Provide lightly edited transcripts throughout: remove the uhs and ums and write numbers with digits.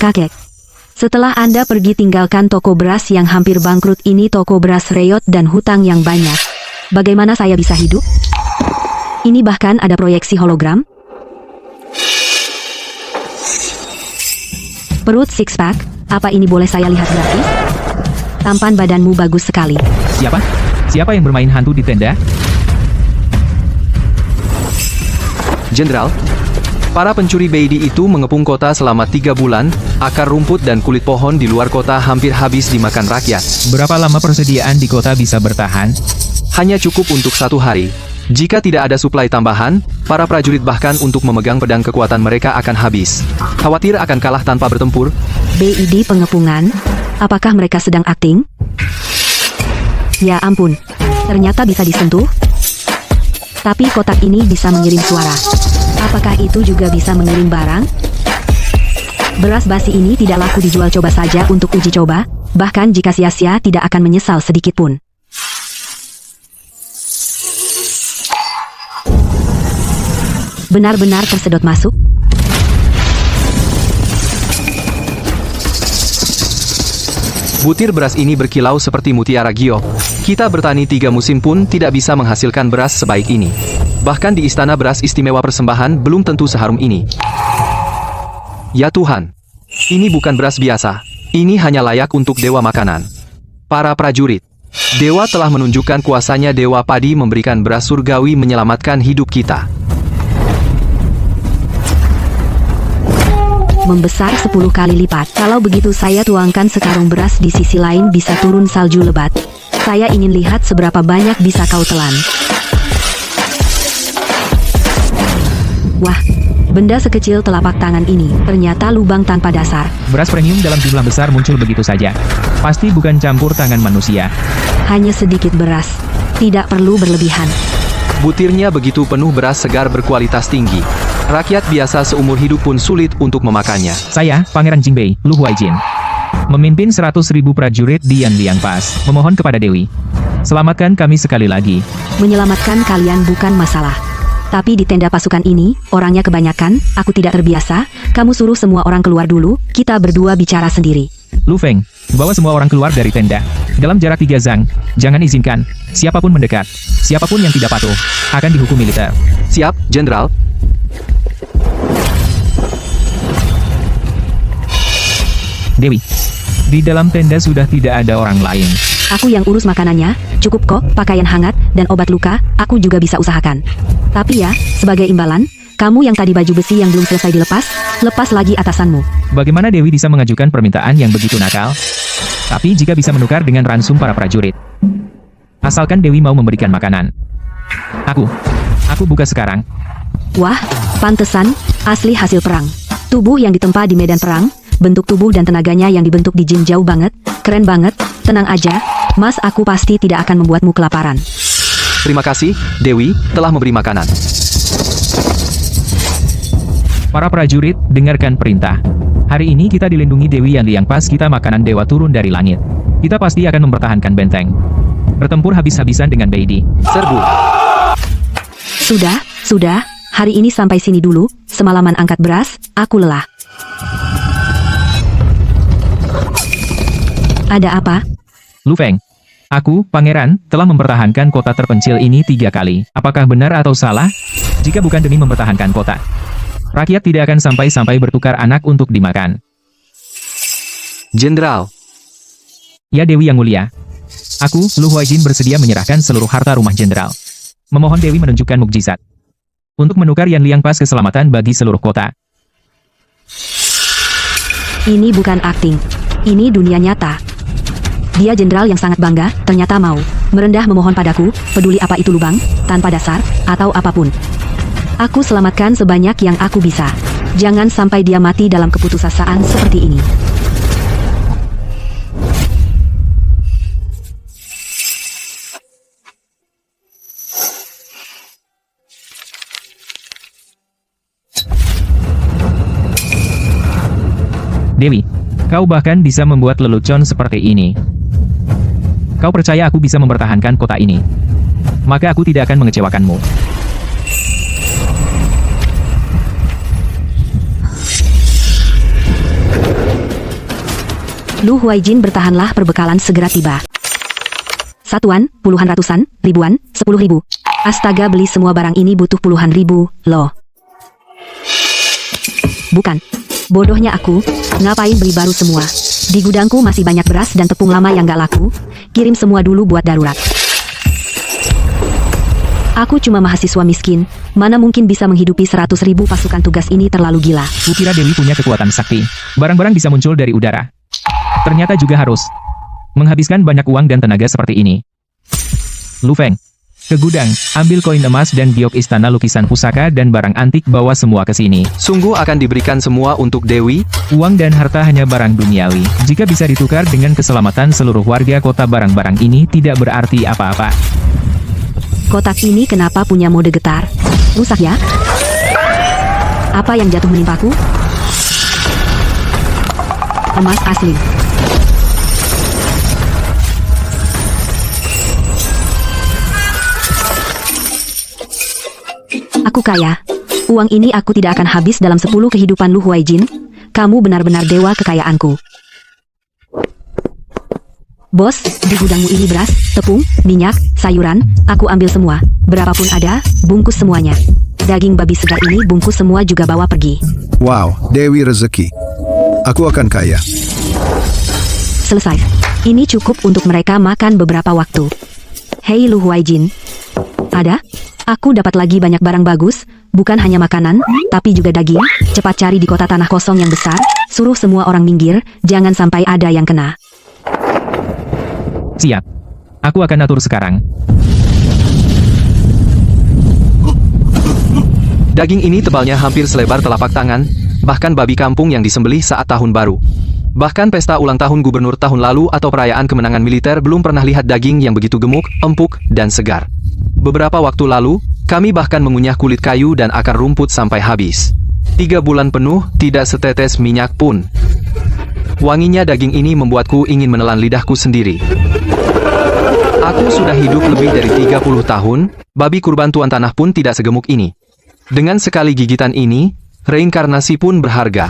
Kakek. Setelah Anda pergi tinggalkan toko beras yang hampir bangkrut ini, toko beras reot dan hutang yang banyak. Bagaimana saya bisa hidup? Ini bahkan ada proyeksi hologram. Perut six pack, apa ini boleh saya lihat gratis? Tampan badanmu bagus sekali. Siapa? Siapa yang bermain hantu di tenda? Jenderal, para pencuri Beidi itu mengepung kota selama 3 bulan, akar rumput dan kulit pohon di luar kota hampir habis dimakan rakyat. Berapa lama persediaan di kota bisa bertahan? Hanya cukup untuk 1 hari. Jika tidak ada suplai tambahan, para prajurit bahkan untuk memegang pedang kekuatan mereka akan habis. Khawatir akan kalah tanpa bertempur? BID pengepungan? Apakah mereka sedang akting? Ya ampun, ternyata bisa disentuh? Tapi kotak ini bisa mengirim suara. Apakah itu juga bisa mengirim barang? Beras basi ini tidak laku dijual, coba saja untuk uji coba. Bahkan jika sia-sia tidak akan menyesal sedikit pun. Benar-benar tersedot masuk. Butir beras ini berkilau seperti mutiara giok. Kita bertani 3 musim pun tidak bisa menghasilkan beras sebaik ini. Bahkan di istana beras istimewa persembahan belum tentu seharum ini. Ya Tuhan, ini bukan beras biasa. Ini hanya layak untuk dewa makanan. Para prajurit, dewa telah menunjukkan kuasanya. Dewa padi memberikan beras surgawi menyelamatkan hidup kita. Membesar 10 kali lipat. Kalau begitu saya tuangkan sekarung beras di sisi lain, bisa turun salju lebat. Saya ingin lihat seberapa banyak bisa kau telan. Wah, benda sekecil telapak tangan ini, ternyata lubang tanpa dasar. Beras premium dalam jumlah besar muncul begitu saja. Pasti bukan campur tangan manusia. Hanya sedikit beras. Tidak perlu berlebihan. Butirnya begitu penuh beras segar berkualitas tinggi. Rakyat biasa seumur hidup pun sulit untuk memakannya. Saya, Pangeran Jingbei, Lu Huaijin, memimpin 100.000 prajurit di Yanliang Pass, memohon kepada Dewi. Selamatkan kami sekali lagi. Menyelamatkan kalian bukan masalah. Tapi di tenda pasukan ini, orangnya kebanyakan, aku tidak terbiasa. Kamu suruh semua orang keluar dulu, kita berdua bicara sendiri. Lu Feng, bawa semua orang keluar dari tenda. Dalam jarak 3 zang, jangan izinkan siapapun mendekat. Siapapun yang tidak patuh, akan dihukum militer. Siap, Jenderal. Dewi, di dalam tenda sudah tidak ada orang lain. Aku yang urus makanannya, cukup kok, pakaian hangat, dan obat luka, aku juga bisa usahakan. Tapi ya, sebagai imbalan, kamu yang tadi baju besi yang belum selesai dilepas, lepas lagi atasanmu. Bagaimana Dewi bisa mengajukan permintaan yang begitu nakal? Tapi jika bisa menukar dengan ransum para prajurit. Asalkan Dewi mau memberikan makanan. Aku buka sekarang. Wah, pantesan, asli hasil perang. Tubuh yang ditempa di medan perang, bentuk tubuh dan tenaganya yang dibentuk di gym jauh banget, keren banget, tenang aja, Mas, aku pasti tidak akan membuatmu kelaparan. Terima kasih, Dewi, telah memberi makanan. Para prajurit, dengarkan perintah. Hari ini kita dilindungi Dewi Yanliang Pass, kita makanan dewa turun dari langit. Kita pasti akan mempertahankan benteng. Bertempur habis-habisan dengan Beidi. Serbu. Sudah, hari ini sampai sini dulu, semalaman angkat beras, aku lelah. Ada apa? Lu Feng, aku, Pangeran, telah mempertahankan kota terpencil ini 3 kali. Apakah benar atau salah? Jika bukan demi mempertahankan kota, rakyat tidak akan sampai-sampai bertukar anak untuk dimakan. Jenderal. Ya Dewi yang mulia. Aku, Lu Huaijin, bersedia menyerahkan seluruh harta rumah jenderal. Memohon Dewi menunjukkan mukjizat untuk menukar Yanliang Pass keselamatan bagi seluruh kota. Ini bukan akting. Ini dunia nyata. Dia jenderal yang sangat bangga, ternyata mau merendah memohon padaku, peduli apa itu lubang, tanpa dasar, atau apapun. Aku selamatkan sebanyak yang aku bisa. Jangan sampai dia mati dalam keputusasaan seperti ini. Dewi, kau bahkan bisa membuat lelucon seperti ini. Kau percaya aku bisa mempertahankan kota ini? Maka aku tidak akan mengecewakanmu. Lu Huaijin bertahanlah, perbekalan segera tiba. Satuan, puluhan ratusan, ribuan, 10.000. Astaga, beli semua barang ini butuh puluhan ribu, loh. Bukan. Bodohnya aku, ngapain beli baru semua? Di gudangku masih banyak beras dan tepung lama yang gak laku. Kirim semua dulu buat darurat. Aku cuma mahasiswa miskin, mana mungkin bisa menghidupi 100.000 pasukan tugas ini, terlalu gila. Kukira Dewi punya kekuatan sakti. Barang-barang bisa muncul dari udara. Ternyata juga harus menghabiskan banyak uang dan tenaga seperti ini. Lu Feng, ke gudang, ambil koin emas dan giok istana lukisan pusaka dan barang antik, bawa semua ke sini. Sungguh akan diberikan semua untuk Dewi? Uang dan harta hanya barang duniawi. Jika bisa ditukar dengan keselamatan seluruh warga kota, barang-barang ini tidak berarti apa-apa. Kotak ini kenapa punya mode getar? Rusak ya? Apa yang jatuh menimpaku? Emas asli. Aku kaya. Uang ini aku tidak akan habis dalam 10 kehidupan. Lu Huaijin. Kamu benar-benar dewa kekayaanku. Bos, di gudangmu ini beras, tepung, minyak, sayuran, aku ambil semua. Berapapun ada, bungkus semuanya. Daging babi segar ini bungkus semua juga, bawa pergi. Wow, Dewi rezeki. Aku akan kaya. Selesai. Ini cukup untuk mereka makan beberapa waktu. Hei Lu Huaijin. Ada? Aku dapat lagi banyak barang bagus, bukan hanya makanan, tapi juga daging. Cepat cari di kota tanah kosong yang besar, suruh semua orang minggir, jangan sampai ada yang kena. Siap. Aku akan atur sekarang. Daging ini tebalnya hampir selebar telapak tangan, bahkan babi kampung yang disembelih saat tahun baru. Bahkan pesta ulang tahun gubernur tahun lalu atau perayaan kemenangan militer belum pernah lihat daging yang begitu gemuk, empuk, dan segar. Beberapa waktu lalu, kami bahkan mengunyah kulit kayu dan akar rumput sampai habis. 3 bulan penuh, tidak setetes minyak pun. Wanginya daging ini membuatku ingin menelan lidahku sendiri. Aku sudah hidup lebih dari 30 tahun, babi kurban Tuan Tanah pun tidak segemuk ini. Dengan sekali gigitan ini, reinkarnasi pun berharga.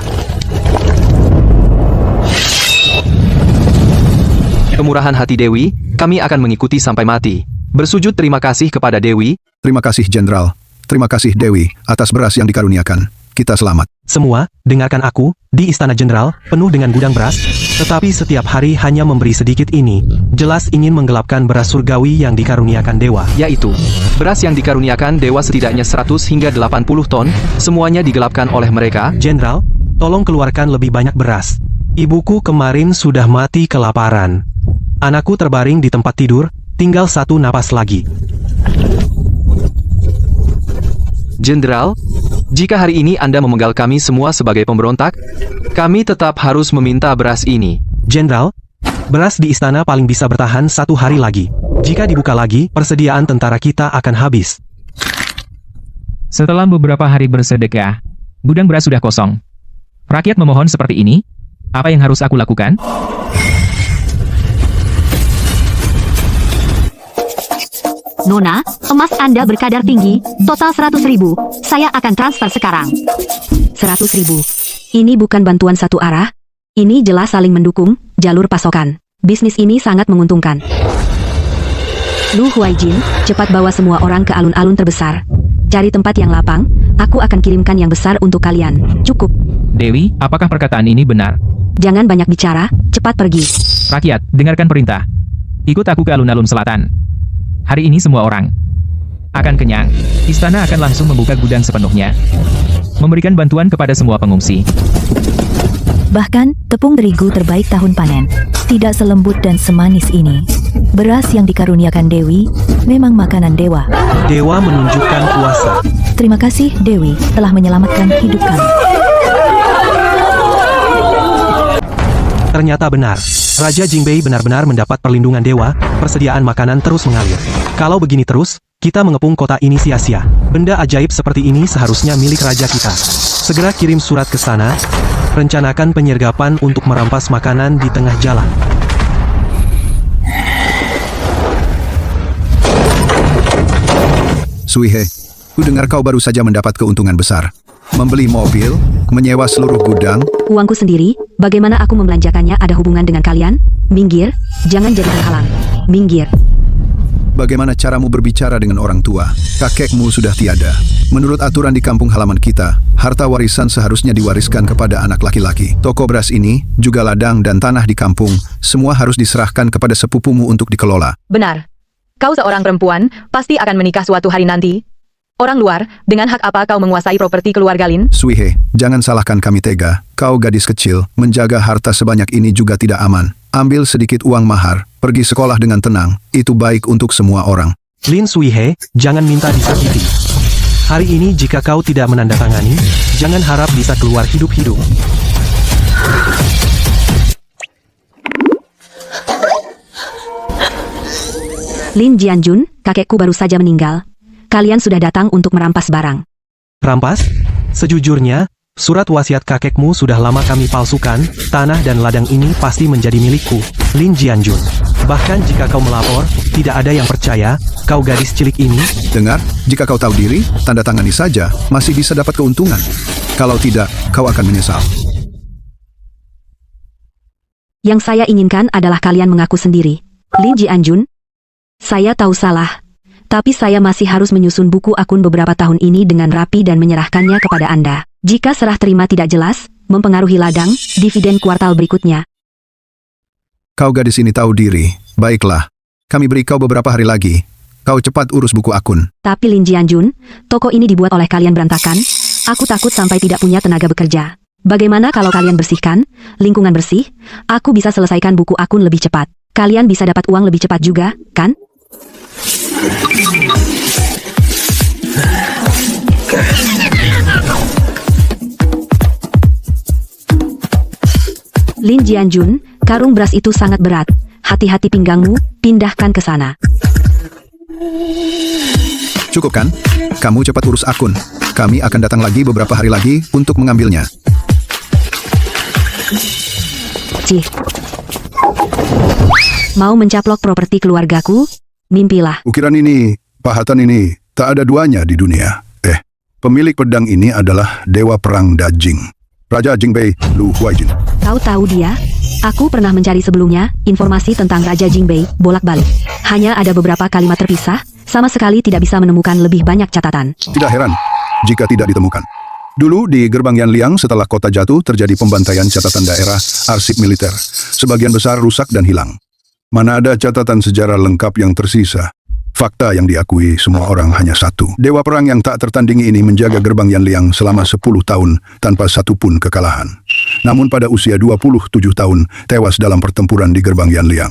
Kemurahan hati Dewi, kami akan mengikuti sampai mati. Bersujud terima kasih kepada Dewi. Terima kasih, Jenderal. Terima kasih, Dewi, atas beras yang dikaruniakan. Kita selamat. Semua, dengarkan aku, di Istana Jenderal, penuh dengan gudang beras, tetapi setiap hari hanya memberi sedikit ini, jelas ingin menggelapkan beras surgawi yang dikaruniakan dewa. Yaitu, beras yang dikaruniakan dewa setidaknya 100 hingga 80 ton, semuanya digelapkan oleh mereka. Jenderal, tolong keluarkan lebih banyak beras. Ibuku kemarin sudah mati kelaparan. Anakku terbaring di tempat tidur, tinggal 1 napas lagi. Jenderal, jika hari ini Anda memenggal kami semua sebagai pemberontak, kami tetap harus meminta beras ini. Jenderal, beras di istana paling bisa bertahan 1 hari lagi. Jika dibuka lagi, persediaan tentara kita akan habis. Setelah beberapa hari bersedekah, gudang beras sudah kosong. Rakyat memohon seperti ini. Apa yang harus aku lakukan? Nona, emas Anda berkadar tinggi, total 100.000. Saya akan transfer sekarang. 100.000. Ini bukan bantuan satu arah. Ini jelas saling mendukung, jalur pasokan. Bisnis ini sangat menguntungkan. Lu Huaijin, cepat bawa semua orang ke alun-alun terbesar. Cari tempat yang lapang, aku akan kirimkan yang besar untuk kalian. Cukup. Dewi, apakah perkataan ini benar? Jangan banyak bicara, cepat pergi. Rakyat, dengarkan perintah. Ikut aku ke alun-alun selatan. Hari ini semua orang akan kenyang. Istana akan langsung membuka gudang sepenuhnya, memberikan bantuan kepada semua pengungsi. Bahkan, tepung terigu terbaik tahun panen, tidak selembut dan semanis ini. Beras yang dikaruniakan Dewi, memang makanan dewa. Dewa menunjukkan kuasa. Terima kasih, Dewi, telah menyelamatkan hidup kami. Ternyata benar. Raja Jingbei benar-benar mendapat perlindungan dewa, persediaan makanan terus mengalir. Kalau begini terus, kita mengepung kota ini sia-sia. Benda ajaib seperti ini seharusnya milik raja kita. Segera kirim surat ke sana, rencanakan penyergapan untuk merampas makanan di tengah jalan. Suihe, ku dengar kau baru saja mendapat keuntungan besar. Membeli mobil, Menyewa seluruh gudang? Uangku sendiri, bagaimana aku membelanjakannya ada hubungan dengan kalian? Minggir, jangan jadi penghalang. Minggir. Bagaimana caramu berbicara dengan orang tua? Kakekmu sudah tiada. Menurut aturan di kampung halaman kita, harta warisan seharusnya diwariskan kepada anak laki-laki. Toko beras ini, juga ladang dan tanah di kampung, semua harus diserahkan kepada sepupumu untuk dikelola. Benar. Kau seorang perempuan, pasti akan menikah suatu hari nanti. Orang luar, dengan hak apa kau menguasai properti keluarga Lin? Suihe, jangan salahkan kami tega. Kau gadis kecil, menjaga harta sebanyak ini juga tidak aman. Ambil sedikit uang mahar, pergi sekolah dengan tenang. Itu baik untuk semua orang. Lin Suihe, jangan minta disakiti. Hari ini jika kau tidak menandatangani, jangan harap bisa keluar hidup-hidup. Lin Jianjun, kakekku baru saja meninggal. Kalian sudah datang untuk merampas barang. Rampas? Sejujurnya, surat wasiat kakekmu sudah lama kami palsukan, tanah dan ladang ini pasti menjadi milikku, Lin Jianjun. Bahkan jika kau melapor, tidak ada yang percaya, kau gadis cilik ini. Dengar, jika kau tahu diri, tanda tangani saja, masih bisa dapat keuntungan. Kalau tidak, kau akan menyesal. Yang saya inginkan adalah kalian mengaku sendiri. Lin Jianjun, saya tahu salah. Tapi saya masih harus menyusun buku akun beberapa tahun ini dengan rapi dan menyerahkannya kepada Anda. Jika serah terima tidak jelas, mempengaruhi ladang, dividen kuartal berikutnya. Kau gadis ini tahu diri. Baiklah, kami beri kau beberapa hari lagi. Kau cepat urus buku akun. Tapi Lin Jianjun, toko ini dibuat oleh kalian berantakan. Aku takut sampai tidak punya tenaga bekerja. Bagaimana kalau kalian bersihkan, lingkungan bersih, aku bisa selesaikan buku akun lebih cepat. Kalian bisa dapat uang lebih cepat juga, kan? Lin Jianjun, karung beras itu sangat berat. Hati-hati pinggangmu, pindahkan ke sana. Cukup kan? Kamu cepat urus akun. Kami akan datang lagi beberapa hari lagi untuk mengambilnya. Cih. Mau mencaplok properti keluargaku? Mimpilah. Ukiran ini, pahatan ini, tak ada duanya di dunia. Pemilik pedang ini adalah Dewa Perang Dajing. Raja Jingbei Lu Huaijin. Kau tahu dia? Aku pernah mencari sebelumnya, informasi tentang Raja Jingbei, bolak-balik. Hanya ada beberapa kalimat terpisah, sama sekali tidak bisa menemukan lebih banyak catatan. Tidak heran jika tidak ditemukan. Dulu di Gerbang Yanliang setelah kota jatuh terjadi pembantaian catatan daerah, arsip militer. Sebagian besar rusak dan hilang. Mana ada catatan sejarah lengkap yang tersisa. Fakta yang diakui semua orang hanya satu. Dewa perang yang tak tertandingi ini menjaga Gerbang Yanliang selama 10 tahun tanpa satupun kekalahan. Namun pada usia 27 tahun, tewas dalam pertempuran di Gerbang Yanliang.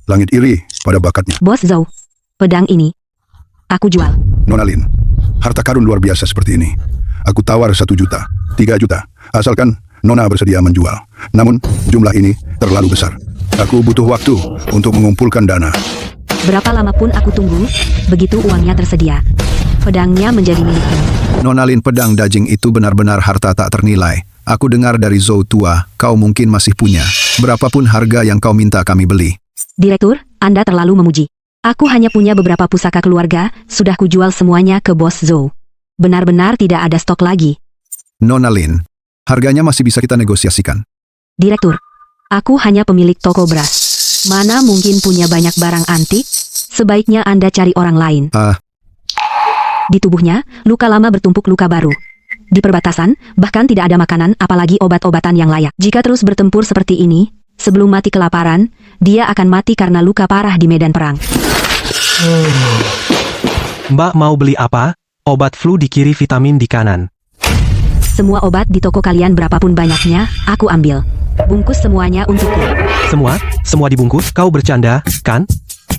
Langit iri pada bakatnya. Bos Zhou, pedang ini, aku jual. Nona Lin, harta karun luar biasa seperti ini. Aku tawar 1 juta, 3 juta, asalkan Nona bersedia menjual. Namun, jumlah ini terlalu besar. Aku butuh waktu untuk mengumpulkan dana. Berapa lama pun aku tunggu, begitu uangnya tersedia. Pedangnya menjadi milikku. Nonalin, pedang dajing itu benar-benar harta tak ternilai. Aku dengar dari Zhou tua, kau mungkin masih punya. Berapapun harga yang kau minta kami beli. Direktur, Anda terlalu memuji. Aku hanya punya beberapa pusaka keluarga, sudah kujual semuanya ke Bos Zhou. Benar-benar tidak ada stok lagi. Nonalin, harganya masih bisa kita negosiasikan. Direktur, aku hanya pemilik toko beras. Mana mungkin punya banyak barang antik? Sebaiknya Anda cari orang lain. Di tubuhnya, luka lama bertumpuk luka baru. Di perbatasan, bahkan tidak ada makanan apalagi obat-obatan yang layak. Jika terus bertempur seperti ini, sebelum mati kelaparan, dia akan mati karena luka parah di medan perang. Mbak mau beli apa? Obat flu di kiri, vitamin di kanan. Semua obat di toko kalian berapapun banyaknya, aku ambil. Bungkus semuanya untukku. Semua dibungkus? Kau bercanda, kan?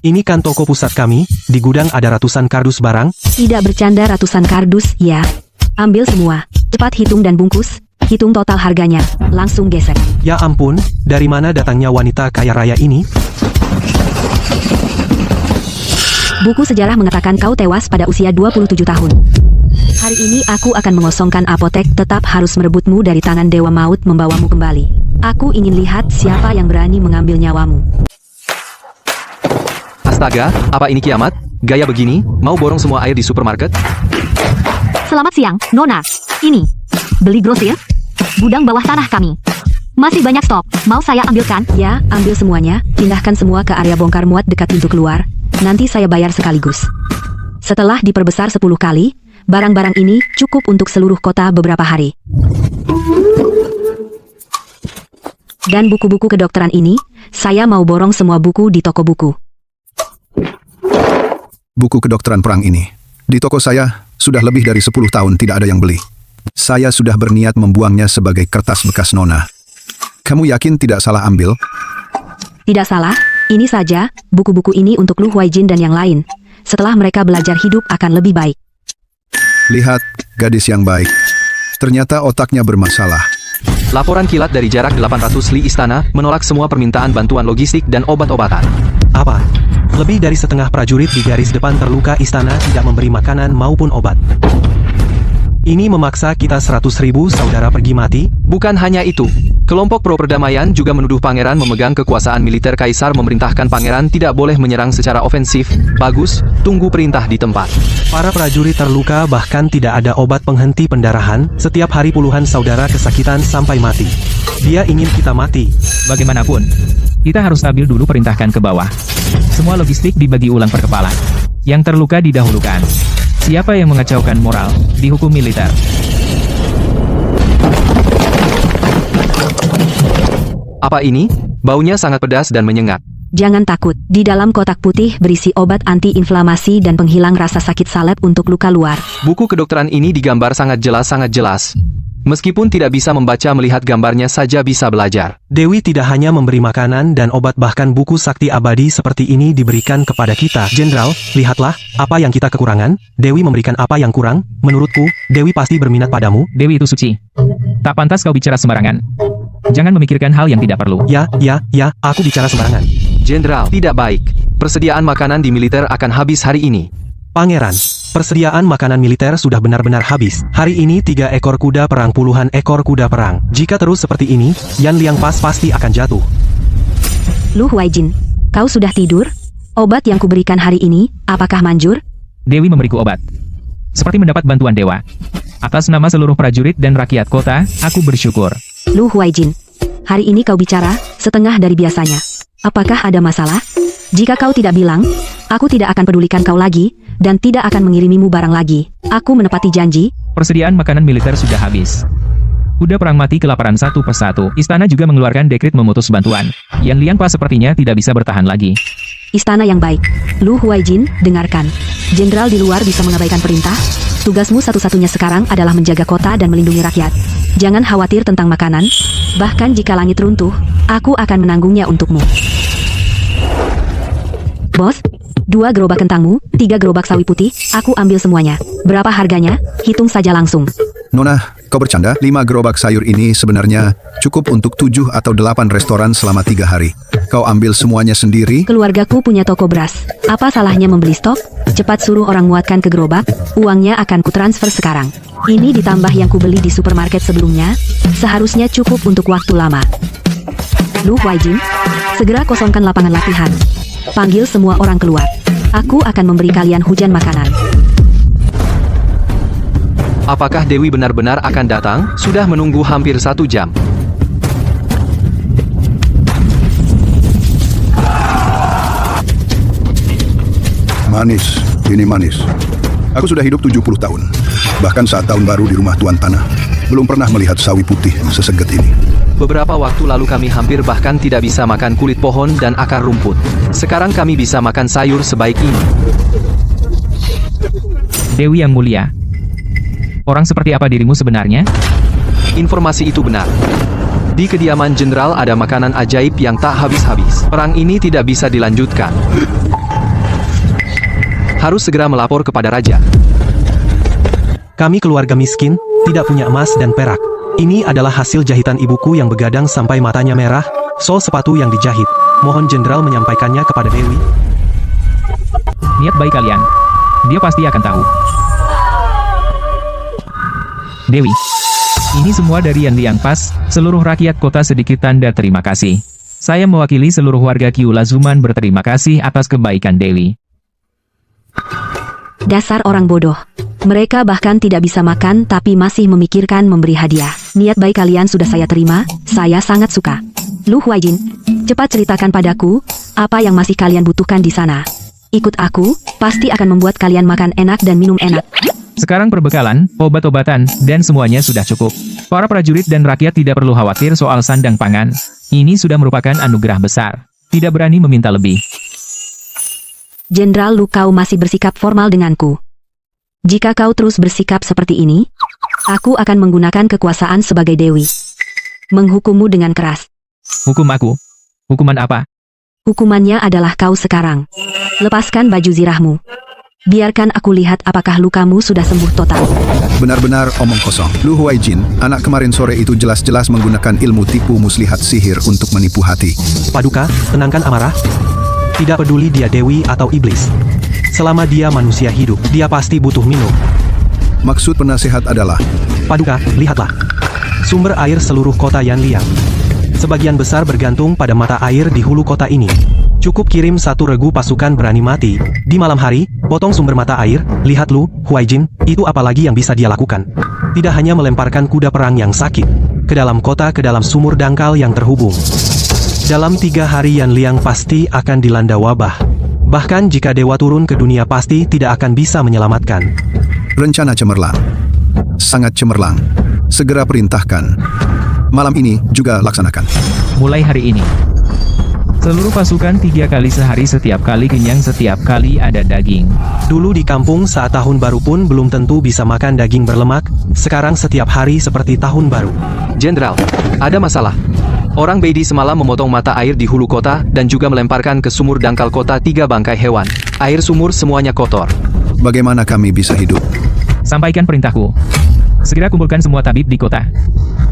Ini kan toko pusat kami, di gudang ada ratusan kardus barang. Tidak bercanda, ratusan kardus, ya. Ambil semua. Cepat hitung dan bungkus. Hitung total harganya. Langsung gesek. Ya ampun, dari mana datangnya wanita kaya raya ini? Buku sejarah mengatakan kau tewas pada usia 27 tahun. Hari ini aku akan mengosongkan apotek, tetap harus merebutmu dari tangan Dewa Maut membawamu kembali. Aku ingin lihat siapa yang berani mengambil nyawamu. Astaga, apa ini kiamat? Gaya begini, mau borong semua air di supermarket? Selamat siang, Nona. Ini, beli grosir? gudang bawah tanah kami. Masih banyak stok, mau saya ambilkan? Ya, ambil semuanya, pindahkan semua ke area bongkar muat dekat pintu keluar. Nanti saya bayar sekaligus. Setelah diperbesar 10 kali, barang-barang ini cukup untuk seluruh kota beberapa hari. Dan buku-buku kedokteran ini, saya mau borong semua buku di toko buku. Buku kedokteran perang ini. Di toko saya, sudah lebih dari 10 tahun tidak ada yang beli. Saya sudah berniat membuangnya sebagai kertas bekas nona. Kamu yakin tidak salah ambil? Tidak salah, ini saja, buku-buku ini untuk Lu Huaijin dan yang lain. Setelah mereka belajar hidup akan lebih baik. Lihat, gadis yang baik. Ternyata otaknya bermasalah. Laporan kilat dari jarak 800 li istana menolak semua permintaan bantuan logistik dan obat-obatan. Apa? Lebih dari setengah prajurit di garis depan terluka istana tidak memberi makanan maupun obat. Ini memaksa kita 100.000 saudara pergi mati. Bukan hanya itu, kelompok pro perdamaian juga menuduh pangeran memegang kekuasaan militer. Kaisar memerintahkan pangeran tidak boleh menyerang secara ofensif. Bagus, tunggu perintah di tempat. Para prajurit terluka bahkan tidak ada obat penghenti pendarahan. Setiap hari puluhan saudara kesakitan sampai mati. Dia ingin kita mati. Bagaimanapun, kita harus stabil dulu, perintahkan ke bawah. Semua logistik dibagi ulang per kepala. Yang terluka didahulukan. Siapa yang mengacaukan moral, dihukum militer. Apa ini? Baunya sangat pedas dan menyengat. Jangan takut, di dalam kotak putih berisi obat anti-inflamasi dan penghilang rasa sakit salep untuk luka luar. Buku kedokteran ini digambar sangat jelas. Meskipun tidak bisa membaca, melihat gambarnya saja bisa belajar. Dewi tidak hanya memberi makanan dan obat, bahkan buku sakti abadi seperti ini diberikan kepada kita. Jenderal, lihatlah, apa yang kita kekurangan. Dewi memberikan apa yang kurang. Menurutku, Dewi pasti berminat padamu. Dewi itu suci. Tak pantas kau bicara sembarangan. Jangan memikirkan hal yang tidak perlu. Ya, aku bicara sembarangan. Jenderal, tidak baik. Persediaan makanan di militer akan habis hari ini. Pangeran, persediaan makanan militer sudah benar-benar habis. Hari ini 3 ekor kuda perang, puluhan ekor kuda perang. Jika terus seperti ini, Yan Liang pasti akan jatuh. Lu Huaijin, kau sudah tidur? Obat yang kuberikan hari ini, apakah manjur? Dewi memberiku obat. Seperti mendapat bantuan dewa. Atas nama seluruh prajurit dan rakyat kota, aku bersyukur. Lu Huaijin, hari ini kau bicara setengah dari biasanya. Apakah ada masalah? Jika kau tidak bilang, aku tidak akan pedulikan kau lagi, dan tidak akan mengirimimu barang lagi. Aku menepati janji. Persediaan makanan militer sudah habis. Kuda perang mati kelaparan satu persatu. Istana juga mengeluarkan dekret memutus bantuan. Yan Liang sepertinya tidak bisa bertahan lagi. Istana yang baik. Lu Huaijin, dengarkan. Jenderal di luar bisa mengabaikan perintah. Tugasmu satu-satunya sekarang adalah menjaga kota dan melindungi rakyat. Jangan khawatir tentang makanan. Bahkan jika langit runtuh, aku akan menanggungnya untukmu. Bos, 2 gerobak kentangmu, 3 gerobak sawi putih, aku ambil semuanya. Berapa harganya? Hitung saja langsung. Nona, kau bercanda? 5 gerobak sayur ini sebenarnya cukup untuk 7 atau 8 restoran selama 3 hari. Kau ambil semuanya sendiri? Keluargaku punya toko beras. Apa salahnya membeli stok? Cepat suruh orang muatkan ke gerobak, uangnya akan kutransfer sekarang. Ini ditambah yang kubeli di supermarket sebelumnya, seharusnya cukup untuk waktu lama. Lu Huaijin, segera kosongkan lapangan latihan. Panggil semua orang keluar. Aku akan memberi kalian hujan makanan. Apakah Dewi benar-benar akan datang? Sudah menunggu hampir 1 jam. Manis, ini manis. Aku sudah hidup 70 tahun. Bahkan saat tahun baru di rumah Tuan Tanah, belum pernah melihat sawi putih seseget ini. Beberapa waktu lalu kami hampir bahkan tidak bisa makan kulit pohon dan akar rumput. Sekarang kami bisa makan sayur sebaik ini. Dewi yang mulia, orang seperti apa dirimu sebenarnya? Informasi itu benar. Di kediaman jenderal ada makanan ajaib yang tak habis-habis. Perang ini tidak bisa dilanjutkan. Harus segera melapor kepada raja. Kami keluarga miskin, tidak punya emas dan perak. Ini adalah hasil jahitan ibuku yang begadang sampai matanya merah, sol sepatu yang dijahit. Mohon jenderal menyampaikannya kepada Dewi. Niat baik kalian. Dia pasti akan tahu. Dewi, ini semua dari Yan Liang Pas, seluruh rakyat kota sedikit tanda terima kasih. Saya mewakili seluruh warga Kiulazuman berterima kasih atas kebaikan Dewi. Dasar orang bodoh. Mereka bahkan tidak bisa makan tapi masih memikirkan memberi hadiah. Niat baik kalian sudah saya terima, saya sangat suka. Lu Huaijin, cepat ceritakan padaku, apa yang masih kalian butuhkan di sana. Ikut aku, pasti akan membuat kalian makan enak dan minum enak. Sekarang perbekalan, obat-obatan, dan semuanya sudah cukup. Para prajurit dan rakyat tidak perlu khawatir soal sandang pangan. Ini sudah merupakan anugerah besar. Tidak berani meminta lebih. Jenderal Lu, kau masih bersikap formal denganku. Jika kau terus bersikap seperti ini, aku akan menggunakan kekuasaan sebagai dewi. Menghukummu dengan keras. Hukum aku? Hukuman apa? Hukumannya adalah kau sekarang. Lepaskan baju zirahmu. Biarkan aku lihat apakah lukamu sudah sembuh total. Benar-benar omong kosong. Lu Huaijin, anak kemarin sore itu jelas-jelas menggunakan ilmu tipu muslihat sihir untuk menipu hati. Paduka, tenangkan amarah. Tidak peduli dia dewi atau iblis. Selama dia manusia hidup, dia pasti butuh minum. Maksud penasihat adalah, Paduka, lihatlah. Sumber air seluruh kota Yanliang. Sebagian besar bergantung pada mata air di hulu kota ini. Cukup kirim satu regu pasukan berani mati. Di malam hari, potong sumber mata air. Lihat Lu, Huaijin, itu apalagi yang bisa dia lakukan. Tidak hanya melemparkan kuda perang yang sakit ke dalam kota, ke dalam sumur dangkal yang terhubung. Dalam 3 hari Yanliang pasti akan dilanda wabah. Bahkan jika dewa turun ke dunia pasti tidak akan bisa menyelamatkan. rencana cemerlang. Sangat cemerlang. Segera perintahkan. Malam ini juga laksanakan. Mulai hari ini, seluruh pasukan 3 kali sehari, setiap kali kenyang, setiap kali ada daging. Dulu di kampung saat tahun baru pun belum tentu bisa makan daging berlemak, sekarang setiap hari seperti tahun baru. Jenderal, ada masalah. Orang Beidi semalam memotong mata air di hulu kota dan juga melemparkan ke sumur dangkal kota 3 bangkai hewan. Air sumur semuanya kotor. Bagaimana kami bisa hidup? Sampaikan perintahku. Segera kumpulkan semua tabib di kota.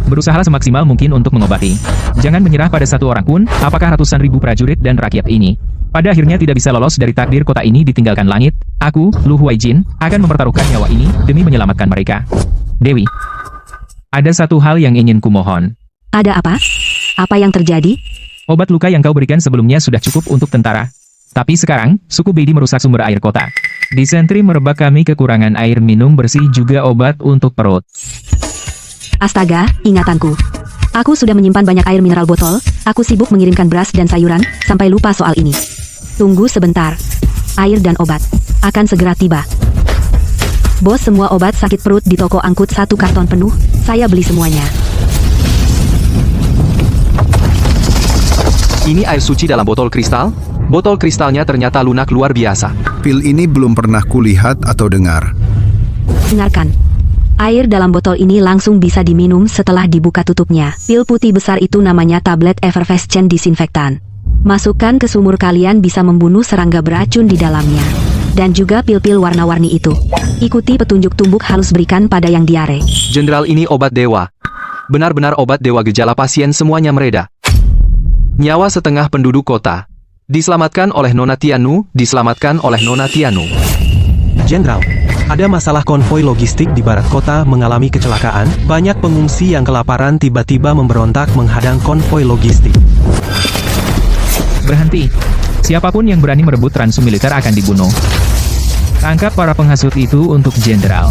Berusahalah semaksimal mungkin untuk mengobati. Jangan menyerah pada satu orang pun, apakah ratusan ribu prajurit dan rakyat ini. Pada akhirnya tidak bisa lolos dari takdir kota ini ditinggalkan langit. Aku, Lu Huaijin, akan mempertaruhkan nyawa ini demi menyelamatkan mereka. Dewi, ada satu hal yang ingin kumohon. Ada apa? Apa yang terjadi? Obat luka yang kau berikan sebelumnya sudah cukup untuk tentara. Tapi sekarang, suku Beidi merusak sumber air kota. Disentri merebak, kami kekurangan air minum bersih juga obat untuk perut. Astaga, ingatanku. Aku sudah menyimpan banyak air mineral botol, aku sibuk mengirimkan beras dan sayuran, sampai lupa soal ini. Tunggu sebentar. Air dan obat akan segera tiba. Bos, semua obat sakit perut di toko angkut 1 karton penuh, saya beli semuanya. Ini air suci dalam botol kristal? Botol kristalnya ternyata lunak luar biasa. Pil ini belum pernah kulihat atau dengar. Dengarkan. Air dalam botol ini langsung bisa diminum setelah dibuka tutupnya. Pil putih besar itu namanya tablet effervescent disinfektan. Masukkan ke sumur, kalian bisa membunuh serangga beracun di dalamnya. Dan juga pil-pil warna-warni itu. Ikuti petunjuk tumbuk halus, berikan pada yang diare. Jenderal, ini obat dewa. Benar-benar obat dewa, gejala pasien semuanya mereda. Nyawa setengah penduduk kota. Diselamatkan oleh Nona Tianu, diselamatkan oleh Nona Tianu. Jenderal, ada masalah konvoi logistik di barat kota mengalami kecelakaan. Banyak pengungsi yang kelaparan tiba-tiba memberontak menghadang konvoi logistik. Berhenti. Siapapun yang berani merebut ransum militer akan dibunuh. Tangkap para penghasut itu untuk jenderal.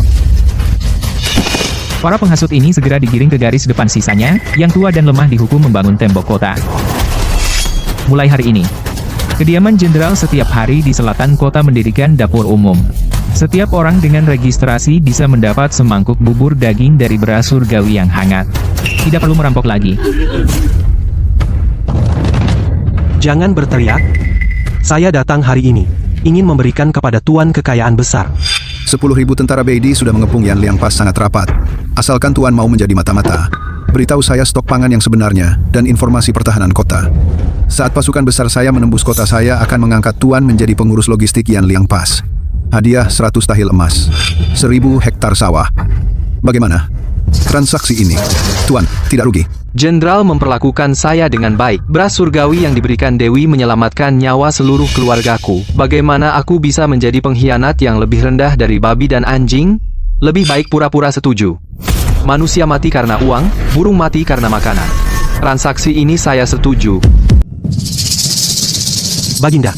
Para penghasut ini segera digiring ke garis depan, sisanya, yang tua dan lemah dihukum membangun tembok kota. Mulai hari ini, kediaman jenderal setiap hari di selatan kota mendirikan dapur umum. Setiap orang dengan registrasi bisa mendapat semangkuk bubur daging dari beras surgawi yang hangat. Tidak perlu merampok lagi. Jangan berteriak. Saya datang hari ini, ingin memberikan kepada Tuan kekayaan besar. 10.000 tentara Beidi sudah mengepung Yanliang Pass sangat rapat. Asalkan Tuan mau menjadi mata-mata, beritahu saya stok pangan yang sebenarnya dan informasi pertahanan kota. Saat pasukan besar saya menembus kota, saya akan mengangkat Tuan menjadi pengurus logistik Yanliang Pass. Hadiah 100 tahil emas, 1000 hektar sawah. Bagaimana transaksi ini? Tuan, tidak rugi. Jenderal memperlakukan saya dengan baik. Beras surgawi yang diberikan Dewi menyelamatkan nyawa seluruh keluargaku. Bagaimana aku bisa menjadi pengkhianat yang lebih rendah dari babi dan anjing? Lebih baik pura-pura setuju. Manusia mati karena uang, burung mati karena makanan. Transaksi ini saya setuju. Baginda,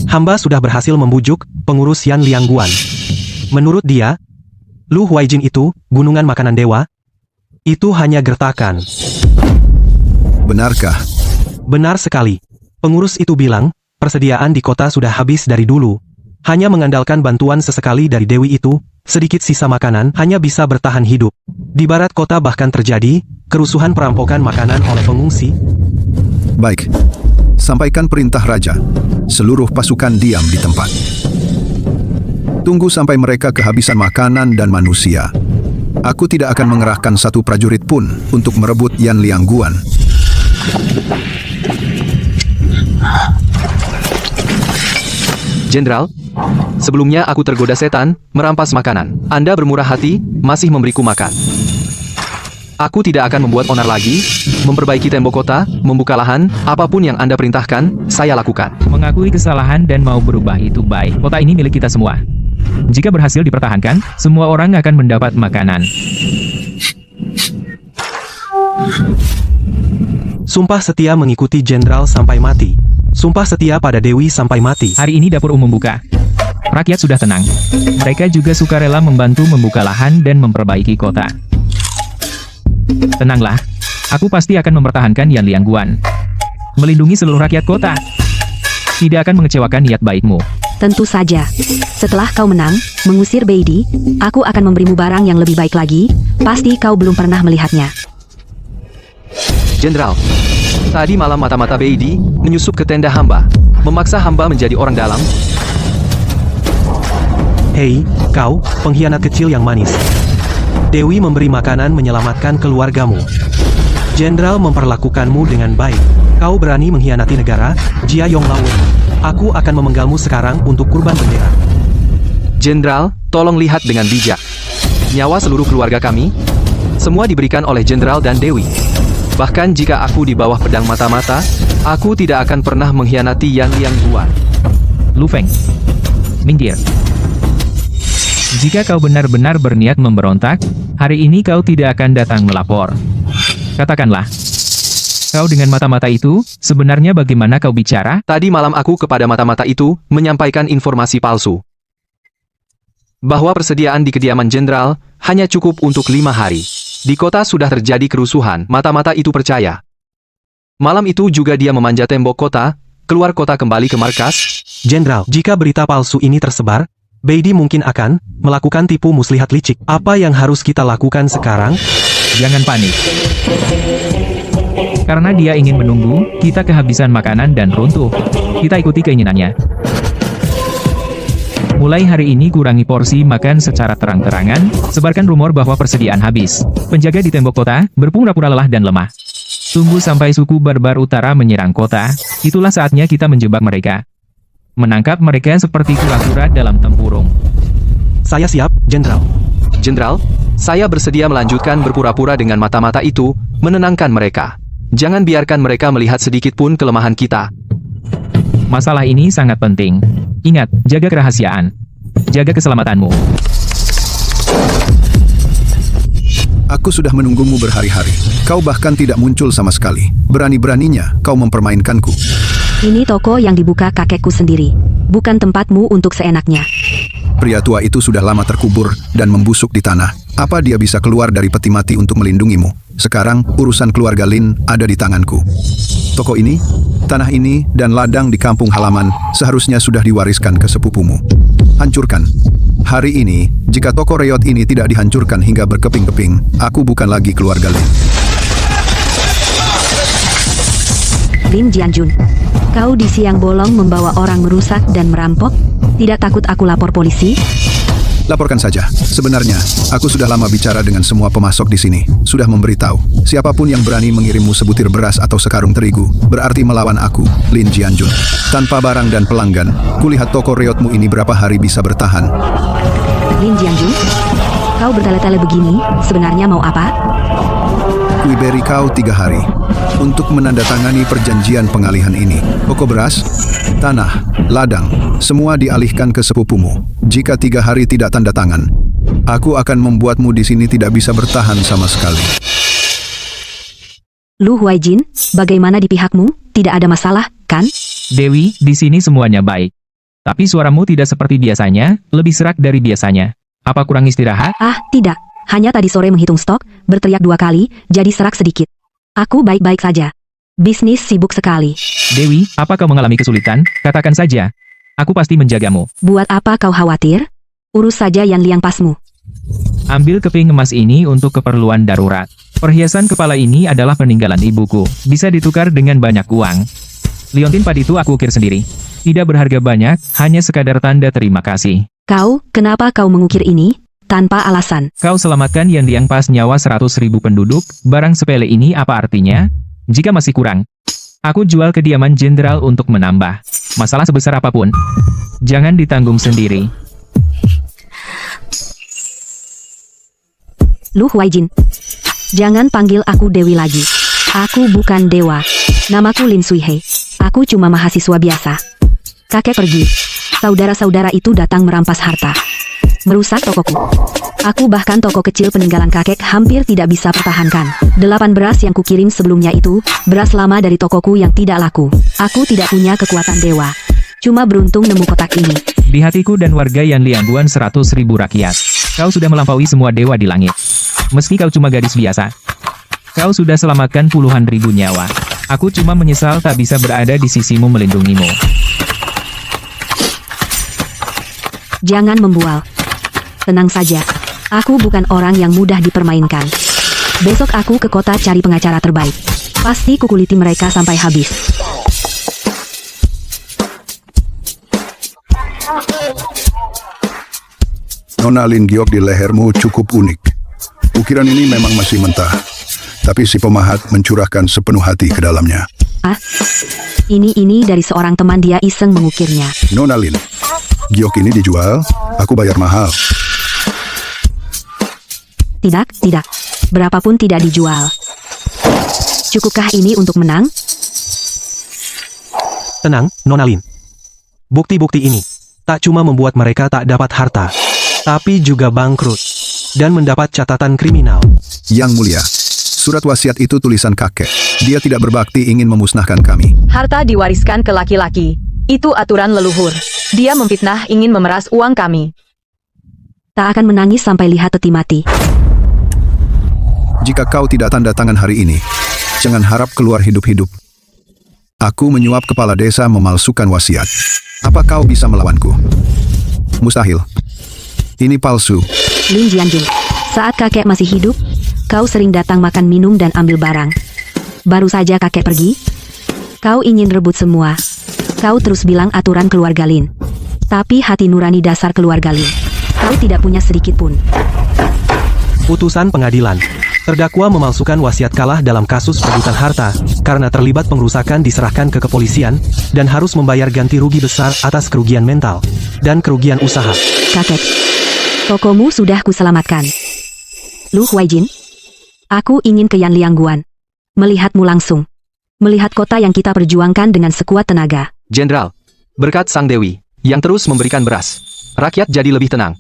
hamba sudah berhasil membujuk pengurus Yan Liangguan. Menurut dia, Lu Huaijin itu, gunungan makanan dewa? Itu hanya gertakan. Benarkah? Benar sekali. Pengurus itu bilang, persediaan di kota sudah habis dari dulu. Hanya mengandalkan bantuan sesekali dari Dewi itu, sedikit sisa makanan hanya bisa bertahan hidup. Di barat kota bahkan terjadi kerusuhan perampokan makanan oleh pengungsi. Baik. Sampaikan perintah raja. Seluruh pasukan diam di tempat. Tunggu sampai mereka kehabisan makanan dan manusia. Aku tidak akan mengerahkan satu prajurit pun untuk merebut Yan Liangguan. Jenderal, sebelumnya aku tergoda setan, merampas makanan. Anda bermurah hati, masih memberiku makan. Aku tidak akan membuat onar lagi, memperbaiki tembok kota, membuka lahan, apapun yang Anda perintahkan, saya lakukan. Mengakui kesalahan dan mau berubah itu baik. Kota ini milik kita semua. Jika berhasil dipertahankan, semua orang akan mendapat makanan. Sumpah setia mengikuti jenderal sampai mati. Sumpah setia pada Dewi sampai mati. Hari ini dapur umum buka. Rakyat sudah tenang. Mereka juga sukarela membantu membuka lahan dan memperbaiki kota. Tenanglah, aku pasti akan mempertahankan Yan Liangguan. Melindungi seluruh rakyat kota. Tidak akan mengecewakan niat baikmu. Tentu saja. Setelah kau menang, mengusir Beidi, aku akan memberimu barang yang lebih baik lagi. Pasti kau belum pernah melihatnya. Jenderal, tadi malam mata-mata Beidi menyusup ke tenda hamba, memaksa hamba menjadi orang dalam. Hei, kau, pengkhianat kecil yang manis. Dewi memberi makanan menyelamatkan keluargamu. Jenderal memperlakukanmu dengan baik. Kau berani mengkhianati negara, Jia Yonglawun. Aku akan memenggalmu sekarang untuk kurban bendera. Jenderal, tolong lihat dengan bijak. Nyawa seluruh keluarga kami, semua diberikan oleh Jenderal dan Dewi. Bahkan jika aku di bawah pedang mata-mata, aku tidak akan pernah mengkhianati Yan Liangguan. Lu Feng, minggir. Jika kau benar-benar berniat memberontak, hari ini kau tidak akan datang melapor. Katakanlah, kau dengan mata-mata itu, sebenarnya bagaimana kau bicara? Tadi malam aku kepada mata-mata itu menyampaikan informasi palsu. Bahwa persediaan di kediaman Jenderal hanya cukup untuk 5 hari. Di kota sudah terjadi kerusuhan, mata-mata itu percaya. Malam itu juga dia memanjat tembok kota, keluar kota kembali ke markas. Jenderal, jika berita palsu ini tersebar, Beidi mungkin akan melakukan tipu muslihat licik. Apa yang harus kita lakukan sekarang? Jangan panik. Karena dia ingin menunggu, kita kehabisan makanan dan runtuh. Kita ikuti keinginannya. Mulai hari ini kurangi porsi makan secara terang-terangan, sebarkan rumor bahwa persediaan habis. Penjaga di tembok kota, berpura-pura lelah dan lemah. Tunggu sampai suku barbar utara menyerang kota, itulah saatnya kita menjebak mereka. Menangkap mereka seperti kura-kura dalam tempurung. Saya siap, Jenderal. Jenderal, saya bersedia melanjutkan berpura-pura dengan mata-mata itu, menenangkan mereka. Jangan biarkan mereka melihat sedikit pun kelemahan kita. Masalah ini sangat penting. Ingat, jaga kerahasiaan. Jaga keselamatanmu. Aku sudah menunggumu berhari-hari. Kau bahkan tidak muncul sama sekali. Berani-beraninya kau mempermainkanku. Ini toko yang dibuka kakekku sendiri. Bukan tempatmu untuk seenaknya. Pria tua itu sudah lama terkubur dan membusuk di tanah. Apa dia bisa keluar dari peti mati untuk melindungimu? Sekarang, urusan keluarga Lin ada di tanganku. Toko ini, tanah ini, dan ladang di kampung halaman seharusnya sudah diwariskan ke sepupumu. Hancurkan. Hari ini, jika toko reot ini tidak dihancurkan hingga berkeping-keping, aku bukan lagi keluarga Lin. Lin Jianjun, kau di siang bolong membawa orang merusak dan merampok? Tidak takut aku lapor polisi? Laporkan saja. Sebenarnya, aku sudah lama bicara dengan semua pemasok di sini. Sudah memberitahu, siapapun yang berani mengirimmu sebutir beras atau sekarung terigu, berarti melawan aku, Lin Jianjun. Tanpa barang dan pelanggan, kulihat toko reotmu ini berapa hari bisa bertahan. Lin Jianjun, kau bertele-tele begini, sebenarnya mau apa? Kuiberi kau 3 hari untuk menandatangani perjanjian pengalihan ini. Toko beras, tanah, ladang, semua dialihkan ke sepupumu. Jika 3 hari tidak tanda tangan, aku akan membuatmu di sini tidak bisa bertahan sama sekali. Lu Huaijin, bagaimana di pihakmu? Tidak ada masalah, kan? Dewi, di sini semuanya baik. Tapi suaramu tidak seperti biasanya, lebih serak dari biasanya. Apa kurang istirahat? Ah, tidak. Hanya tadi sore menghitung stok, berteriak 2 kali, jadi serak sedikit. Aku baik-baik saja. Bisnis sibuk sekali. Dewi, apa kau mengalami kesulitan? Katakan saja. Aku pasti menjagamu. Buat apa kau khawatir? Urus saja Yan Liang pasmu. Ambil keping emas ini untuk keperluan darurat. Perhiasan kepala ini adalah peninggalan ibuku. Bisa ditukar dengan banyak uang. Liontin pad itu aku ukir sendiri. Tidak berharga banyak, hanya sekadar tanda terima kasih. Kau, kenapa kau mengukir ini? Tanpa alasan. Kau selamatkan Yan Liang Pas nyawa 100.000 penduduk, barang sepele ini apa artinya? Jika masih kurang, aku jual kediaman jenderal untuk menambah. Masalah sebesar apapun, jangan ditanggung sendiri. Lu Huaijin. Jangan panggil aku Dewi lagi. Aku bukan dewa. Namaku Lin Suihe. Aku cuma mahasiswa biasa. Kakek pergi. Saudara-saudara itu datang merampas harta. Merusak tokoku. Aku bahkan toko kecil peninggalan kakek hampir tidak bisa pertahankan. 8 beras yang kukirim sebelumnya itu, beras lama dari tokoku yang tidak laku. Aku tidak punya kekuatan dewa. Cuma beruntung nemu kotak ini. Di hatiku dan warga Yan Liangguan 100.000 rakyat. Kau sudah melampaui semua dewa di langit. Meski kau cuma gadis biasa, kau sudah selamatkan puluhan ribu nyawa. Aku cuma menyesal tak bisa berada di sisimu melindungimu. Jangan membual. Tenang saja. Aku bukan orang yang mudah dipermainkan. Besok aku ke kota cari pengacara terbaik. Pasti kukuliti mereka sampai habis. Nona Lin Giok di lehermu cukup unik. Ukiran ini memang masih mentah, tapi si pemahat mencurahkan sepenuh hati ke dalamnya. Ah, ini dari seorang teman dia iseng mengukirnya. Nona Lin, giok ini dijual, aku bayar mahal. Tidak. Berapapun tidak dijual. Cukupkah ini untuk menang? Tenang, Nona Lin. Bukti-bukti ini tak cuma membuat mereka tak dapat harta, tapi juga bangkrut dan mendapat catatan kriminal. Yang mulia, surat wasiat itu tulisan kakek. Dia tidak berbakti ingin memusnahkan kami. Harta diwariskan ke laki-laki. Itu aturan leluhur. Dia memfitnah ingin memeras uang kami. Tak akan menangis sampai lihat peti mati. Jika kau tidak tanda tangan hari ini, jangan harap keluar hidup-hidup. Aku menyuap kepala desa memalsukan wasiat. Apa kau bisa melawanku? Mustahil. Ini palsu. Lin Jianjun, saat kakek masih hidup, kau sering datang makan minum dan ambil barang. Baru saja kakek pergi, kau ingin rebut semua. Kau terus bilang aturan keluarga Lin. Tapi hati nurani dasar keluarga Lin, kau tidak punya sedikit pun. Putusan pengadilan. Terdakwa memalsukan wasiat kalah dalam kasus perebutan harta karena terlibat pengrusakan diserahkan ke kepolisian dan harus membayar ganti rugi besar atas kerugian mental dan kerugian usaha. Kakek, tokomu sudah kuselamatkan. Lu Huaijin, aku ingin ke Yan Liangguan. Melihatmu langsung. Melihat kota yang kita perjuangkan dengan sekuat tenaga. Jenderal, berkat Sang Dewi, yang terus memberikan beras, rakyat jadi lebih tenang.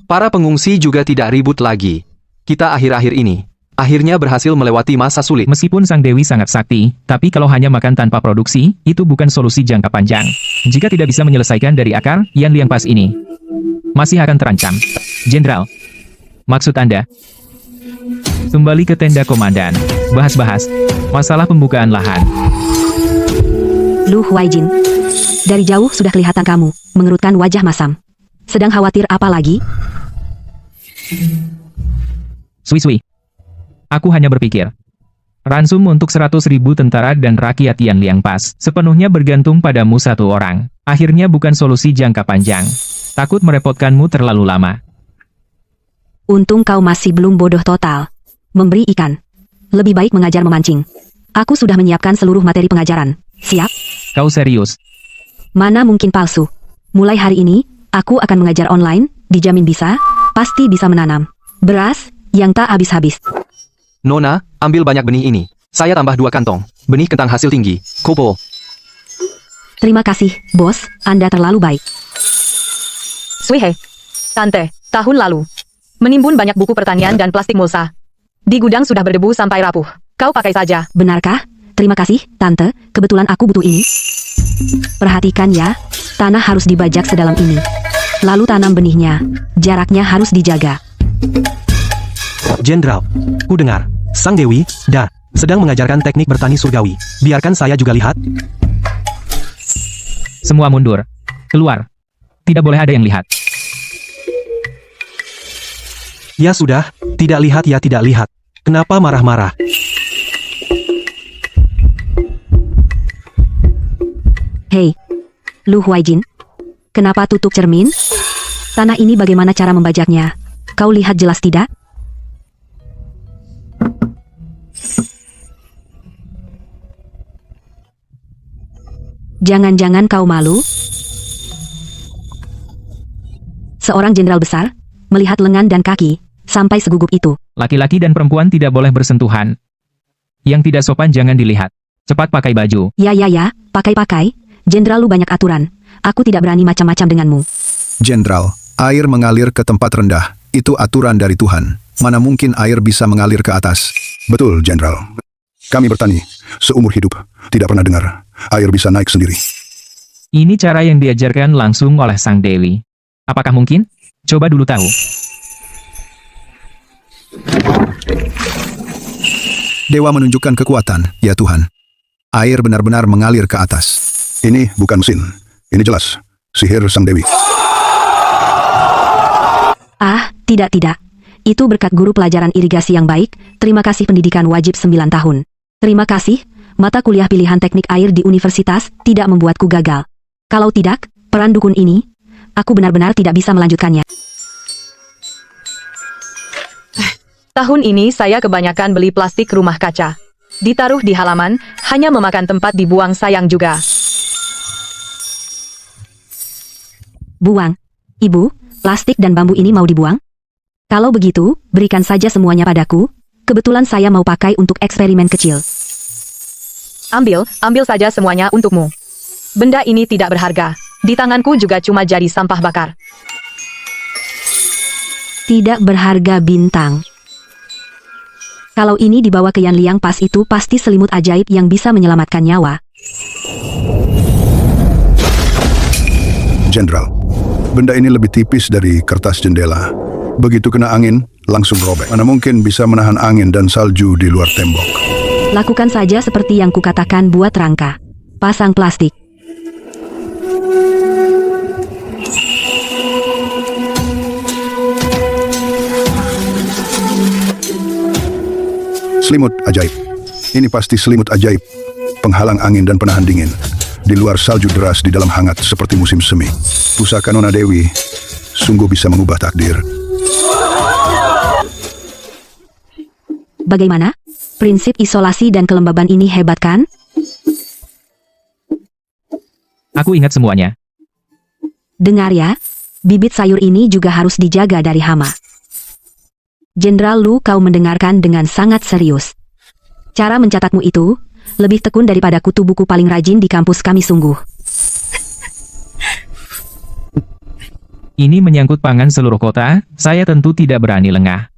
Para pengungsi juga tidak ribut lagi. Kita akhir-akhir ini akhirnya berhasil melewati masa sulit. Meskipun Sang Dewi sangat sakti, tapi kalau hanya makan tanpa produksi, itu bukan solusi jangka panjang. Jika tidak bisa menyelesaikan dari akar, Yan Liang Pas ini masih akan terancam. Jenderal, maksud Anda? Kembali ke tenda komandan. Bahas-bahas masalah pembukaan lahan. Lu Huaijin, dari jauh sudah kelihatan kamu mengerutkan wajah masam. Sedang khawatir apa lagi? Sui. Aku hanya berpikir. Ransum untuk 100.000 tentara dan rakyat Yan Liang Pas sepenuhnya bergantung padamu satu orang. Akhirnya bukan solusi jangka panjang. Takut merepotkanmu terlalu lama. Untung kau masih belum bodoh total. Memberi ikan. Lebih baik mengajar memancing. Aku sudah menyiapkan seluruh materi pengajaran. Siap? Kau serius? Mana mungkin palsu. Mulai hari ini, aku akan mengajar online, dijamin bisa, pasti bisa menanam beras yang tak habis-habis. Nona, ambil banyak benih ini. Saya tambah 2 kantong. Benih kentang hasil tinggi. Kopo. Terima kasih, bos. Anda terlalu baik. Suihe, Tante, tahun lalu menimbun banyak buku pertanian dan plastik mulsa. Di gudang sudah berdebu sampai rapuh. Kau pakai saja. Benarkah? Terima kasih, Tante. Kebetulan aku butuh ini. Perhatikan ya, tanah harus dibajak sedalam ini. Lalu tanam benihnya. Jaraknya harus dijaga. Jenderal, ku dengar, Sang Dewi, sedang mengajarkan teknik bertani surgawi. Biarkan saya juga lihat. Semua mundur. Keluar. Tidak boleh ada yang lihat. Ya sudah, tidak lihat ya tidak lihat. Kenapa marah-marah? Hei, Lu Huaijin. Kenapa tutup cermin? Tanah ini bagaimana cara membajaknya? Kau lihat jelas tidak? Jangan-jangan kau malu? Seorang jenderal besar, melihat lengan dan kaki, sampai segugup itu. Laki-laki dan perempuan tidak boleh bersentuhan. Yang tidak sopan jangan dilihat. Cepat pakai baju. Ya, pakai-pakai. Jenderal, lu banyak aturan. Aku tidak berani macam-macam denganmu. Jenderal, air mengalir ke tempat rendah. Itu aturan dari Tuhan. Mana mungkin air bisa mengalir ke atas? Betul, Jenderal. Kami bertani seumur hidup, tidak pernah dengar air bisa naik sendiri. Ini cara yang diajarkan langsung oleh Sang Dewi. Apakah mungkin? Coba dulu tahu. Dewa menunjukkan kekuatan, ya Tuhan. Air benar-benar mengalir ke atas. Ini bukan mesin. Ini jelas sihir Sang Dewi. Ah, tidak. Itu berkat guru pelajaran irigasi yang baik. Terima kasih pendidikan wajib 9 tahun. Terima kasih, mata kuliah pilihan teknik air di universitas tidak membuatku gagal. Kalau tidak, peran dukun ini, aku benar-benar tidak bisa melanjutkannya. Tahun ini saya kebanyakan beli plastik rumah kaca. Ditaruh di halaman, hanya memakan tempat dibuang sayang juga. Buang. Ibu, plastik dan bambu ini mau dibuang? Kalau begitu, berikan saja semuanya padaku. Kebetulan saya mau pakai untuk eksperimen kecil. Ambil saja semuanya untukmu. Benda ini tidak berharga. Di tanganku juga cuma jadi sampah bakar. Tidak berharga bintang. Kalau ini dibawa ke Yan Liang Pas itu pasti selimut ajaib yang bisa menyelamatkan nyawa. Jenderal, benda ini lebih tipis dari kertas jendela. Begitu kena angin, langsung robek. Mana mungkin bisa menahan angin dan salju di luar tembok. Lakukan saja seperti yang kukatakan, buat rangka. Pasang plastik. Selimut ajaib. Ini pasti selimut ajaib. Penghalang angin dan penahan dingin. Di luar salju deras, di dalam hangat seperti musim semi. Pusaka Nona Dewi sungguh bisa mengubah takdir. Bagaimana? Prinsip isolasi dan kelembaban ini hebat kan? Aku ingat semuanya. Dengar ya, bibit sayur ini juga harus dijaga dari hama. Jenderal Lu, kau mendengarkan dengan sangat serius. Cara mencatatmu itu lebih tekun daripada kutu buku paling rajin di kampus kami sungguh. Ini menyangkut pangan seluruh kota, saya tentu tidak berani lengah.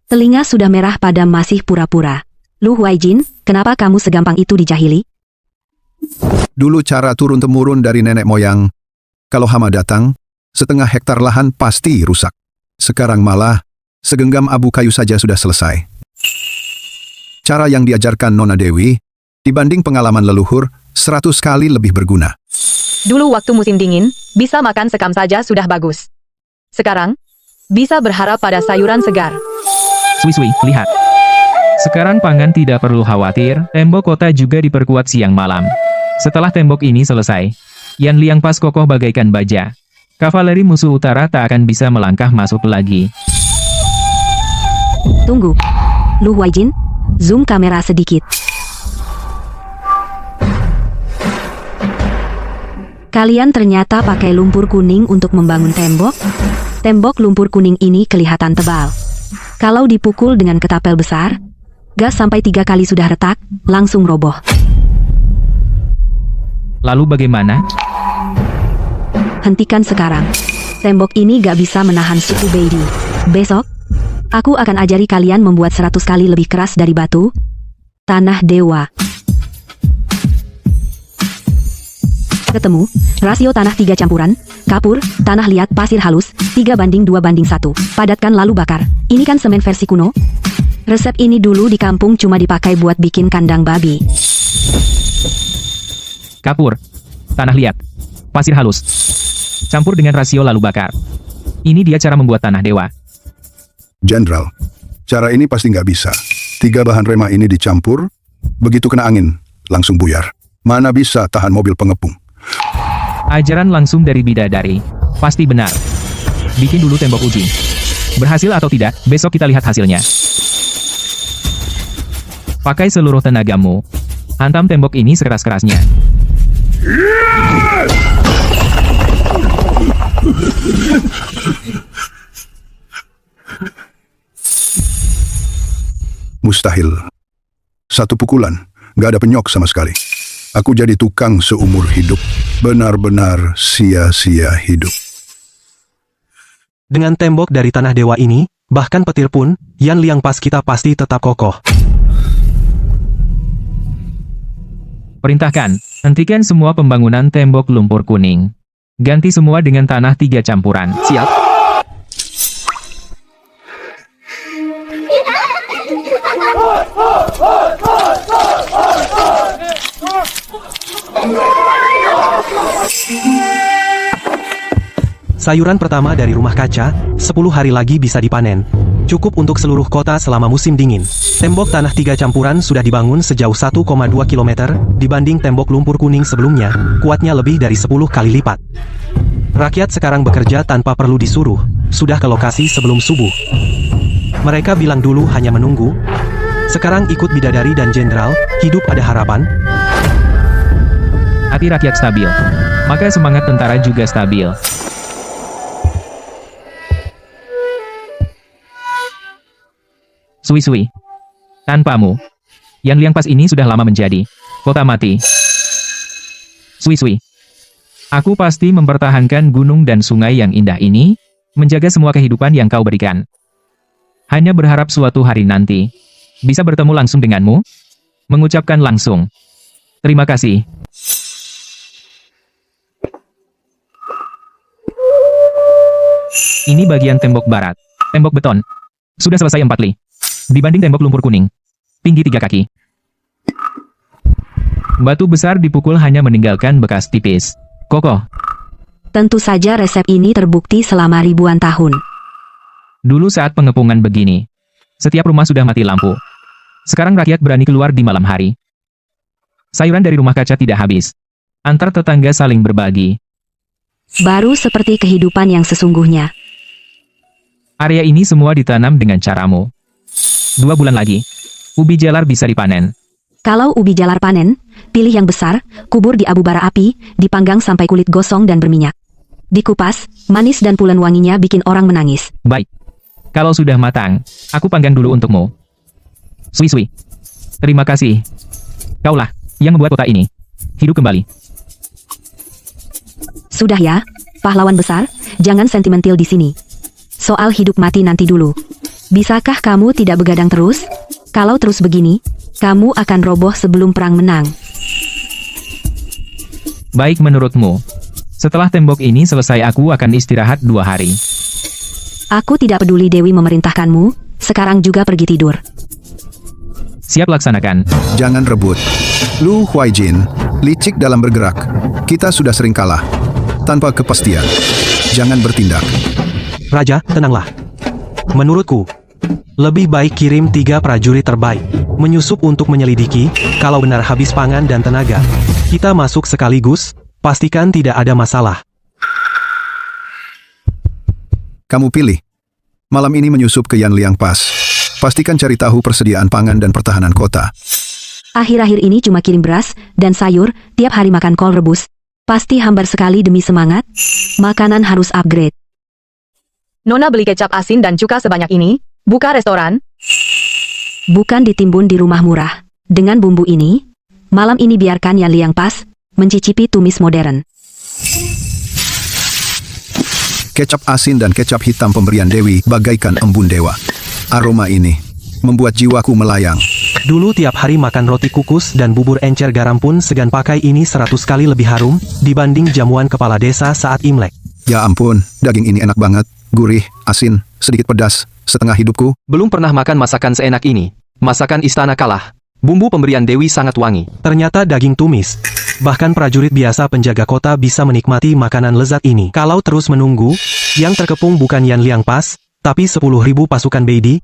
Telinga sudah merah padam masih pura-pura. Lu Huaijin, kenapa kamu segampang itu dijahili? Dulu cara turun-temurun dari nenek moyang. Kalau hama datang, setengah hektar lahan pasti rusak. Sekarang malah, segenggam abu kayu saja sudah selesai. Cara yang diajarkan Nona Dewi, dibanding pengalaman leluhur, 100 kali lebih berguna. Dulu waktu musim dingin, bisa makan sekam saja sudah bagus. Sekarang, bisa berharap pada sayuran segar. Swi, lihat. Sekarang pangan tidak perlu khawatir, tembok kota juga diperkuat siang malam. Setelah tembok ini selesai, Yan Liang Pas kokoh bagaikan baja. Kavaleri musuh utara tak akan bisa melangkah masuk lagi. Tunggu. Lu Huaijin, zoom kamera sedikit. Kalian ternyata pakai lumpur kuning untuk membangun tembok? Tembok lumpur kuning ini kelihatan tebal. Kalau dipukul dengan ketapel besar, gas sampai 3 kali sudah retak, langsung roboh. Lalu bagaimana? Hentikan sekarang. Tembok ini gak bisa menahan suku Beidi. Besok, aku akan ajari kalian membuat 100 kali lebih keras dari batu. Tanah Dewa. ketemu, rasio tanah 3 campuran, kapur, tanah liat, pasir halus, 3:2:1. Padatkan lalu bakar. Ini kan semen versi kuno? Resep ini dulu di kampung cuma dipakai buat bikin kandang babi. Kapur, tanah liat, pasir halus. Campur dengan rasio lalu bakar. Ini dia cara membuat tanah dewa. Jenderal, cara ini pasti nggak bisa. 3 bahan remah ini dicampur, begitu kena angin, langsung buyar. Mana bisa tahan mobil pengepung. Ajaran langsung dari bidadari. Pasti benar. Bikin dulu tembok uji. Berhasil atau tidak, besok kita lihat hasilnya. Pakai seluruh tenagamu. Hantam tembok ini sekeras-kerasnya. Mustahil. Satu pukulan, nggak ada penyok sama sekali. Aku jadi tukang seumur hidup. Benar-benar sia-sia hidup. Dengan tembok dari tanah dewa ini, bahkan petir pun, Yan Liang Pas kita pasti tetap kokoh. Perintahkan, hentikan semua pembangunan tembok lumpur kuning. Ganti semua dengan tanah 3 campuran. Siap. Sayuran pertama dari rumah kaca, 10 hari lagi bisa dipanen. Cukup untuk seluruh kota selama musim dingin. Tembok tanah 3 campuran sudah dibangun sejauh 1,2 km, dibanding tembok lumpur kuning sebelumnya, kuatnya lebih dari 10 kali lipat. Rakyat sekarang bekerja tanpa perlu disuruh, sudah ke lokasi sebelum subuh. Mereka bilang dulu hanya menunggu. Sekarang ikut bidadari dan jenderal, hidup ada harapan. Hati rakyat stabil. Maka semangat tentara juga stabil. Sui-sui. Tanpamu, Yan Liang Pas ini sudah lama menjadi kota mati. Sui-sui. Aku pasti mempertahankan gunung dan sungai yang indah ini, menjaga semua kehidupan yang kau berikan. Hanya berharap suatu hari nanti, bisa bertemu langsung denganmu, mengucapkan langsung. Terima kasih. Ini bagian tembok barat. Tembok beton. Sudah selesai 4 li. Dibanding tembok lumpur kuning. Tinggi 3 kaki. Batu besar dipukul hanya meninggalkan bekas tipis. Kokoh. Tentu saja resep ini terbukti selama ribuan tahun. Dulu saat pengepungan begini, setiap rumah sudah mati lampu. Sekarang rakyat berani keluar di malam hari. Sayuran dari rumah kaca tidak habis. Antar tetangga saling berbagi. Baru seperti kehidupan yang sesungguhnya. Area ini semua ditanam dengan caramu. 2 bulan lagi, ubi jalar bisa dipanen. Kalau ubi jalar panen, pilih yang besar, kubur di abu bara api, dipanggang sampai kulit gosong dan berminyak. Dikupas, manis dan pulen wanginya bikin orang menangis. Baik. Kalau sudah matang, aku panggang dulu untukmu. Sui-sui. Terima kasih. Kaulah yang membuat kota ini hidup kembali. Sudah ya, pahlawan besar, jangan sentimental di sini. Soal hidup mati nanti dulu. Bisakah kamu tidak begadang terus? Kalau terus begini, kamu akan roboh sebelum perang menang. Baik menurutmu. Setelah tembok ini selesai aku akan istirahat 2 hari. Aku tidak peduli Dewi memerintahkanmu, sekarang juga pergi tidur. Siap laksanakan. Jangan rebut. Lu Huaijin, licik dalam bergerak. Kita sudah sering kalah. Tanpa kepastian. Jangan bertindak. Raja, tenanglah. Menurutku, lebih baik kirim 3 prajurit terbaik, menyusup untuk menyelidiki, kalau benar habis pangan dan tenaga. Kita masuk sekaligus, pastikan tidak ada masalah. Kamu pilih. Malam ini menyusup ke Yan Liang Pas. Pastikan cari tahu persediaan pangan dan pertahanan kota. Akhir-akhir ini cuma kirim beras dan sayur, tiap hari makan kol rebus. Pasti hambar sekali demi semangat. Makanan harus upgrade. Nona beli kecap asin dan cuka sebanyak ini, buka restoran. Bukan ditimbun di rumah murah. Dengan bumbu ini, malam ini biarkan Yan Liang Pas mencicipi tumis modern. Kecap asin dan kecap hitam pemberian Dewi bagaikan embun dewa. Aroma ini membuat jiwaku melayang. Dulu tiap hari makan roti kukus dan bubur encer garam pun segan pakai ini 100 kali lebih harum dibanding jamuan kepala desa saat Imlek. Ya ampun, daging ini enak banget. Gurih, asin, sedikit pedas. Setengah hidupku. Belum pernah makan masakan seenak ini. Masakan istana kalah. Bumbu pemberian Dewi sangat wangi. Ternyata daging tumis. Bahkan prajurit biasa penjaga kota bisa menikmati makanan lezat ini. Kalau terus menunggu, yang terkepung bukan Yan Liang Pas, tapi 10.000 pasukan Beidi.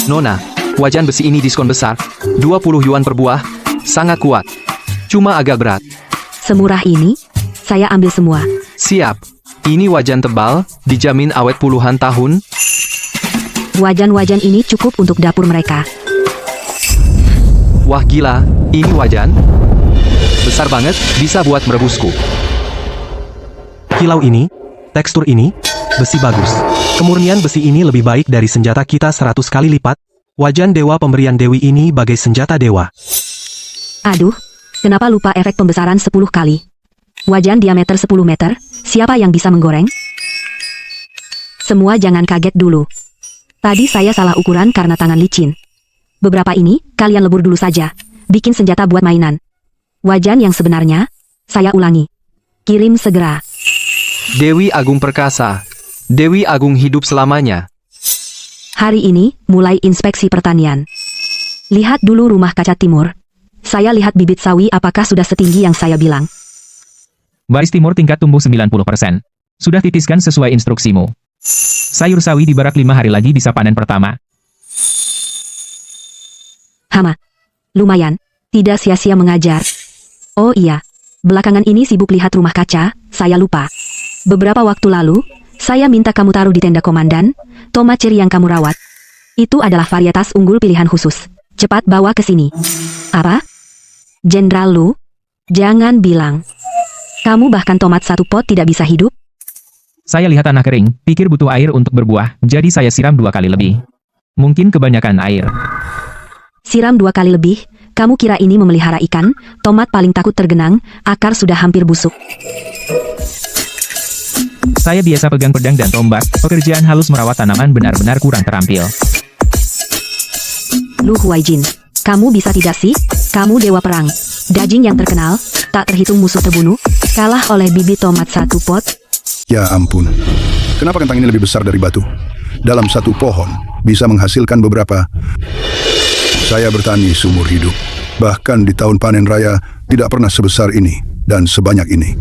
Nona, wajan besi ini diskon besar. 20 yuan per buah. Sangat kuat. Cuma agak berat. Semurah ini, saya ambil semua. Siap. Ini wajan tebal, dijamin awet puluhan tahun. Wajan-wajan ini cukup untuk dapur mereka. Wah gila, ini wajan. Besar banget, bisa buat merebusku. Kilau ini, tekstur ini, besi bagus. Kemurnian besi ini lebih baik dari senjata kita 100 kali lipat. Wajan dewa pemberian Dewi ini bagai senjata dewa. Aduh, kenapa lupa efek pembesaran 10 kali? Wajan diameter 10 meter, siapa yang bisa menggoreng? Semua jangan kaget dulu. Tadi saya salah ukuran karena tangan licin. Beberapa ini, kalian lebur dulu saja. Bikin senjata buat mainan. Wajan yang sebenarnya, saya ulangi. Kirim segera. Dewi Agung Perkasa. Dewi Agung hidup selamanya. Hari ini, mulai inspeksi pertanian. Lihat dulu rumah kaca timur. Saya lihat bibit sawi apakah sudah setinggi yang saya bilang. Baris timur tingkat tumbuh 90%. Sudah titiskan sesuai instruksimu. Sayur sawi di barak 5 hari lagi bisa panen pertama. Hama. Lumayan. Tidak sia-sia mengajar. Oh iya. Belakangan ini sibuk lihat rumah kaca, saya lupa. Beberapa waktu lalu, saya minta kamu taruh di tenda komandan, tomat ceri yang kamu rawat. Itu adalah varietas unggul pilihan khusus. Cepat bawa ke sini. Apa? Jenderal Lu? Jangan bilang. Kamu bahkan tomat 1 pot tidak bisa hidup? Saya lihat tanah kering, pikir butuh air untuk berbuah, jadi saya siram 2 kali lebih. Mungkin kebanyakan air. Siram 2 kali lebih? Kamu kira ini memelihara ikan? Tomat paling takut tergenang, akar sudah hampir busuk. Saya biasa pegang pedang dan tombak, pekerjaan halus merawat tanaman benar-benar kurang terampil. Lu Huaijin, kamu bisa tidak sih? Kamu dewa perang. Daging yang terkenal, tak terhitung musuh terbunuh, kalah oleh bibit tomat 1 pot. Ya ampun. Kenapa kentang ini lebih besar dari batu? Dalam satu pohon, bisa menghasilkan beberapa. Saya bertani seumur hidup. Bahkan di tahun panen raya, tidak pernah sebesar ini, dan sebanyak ini.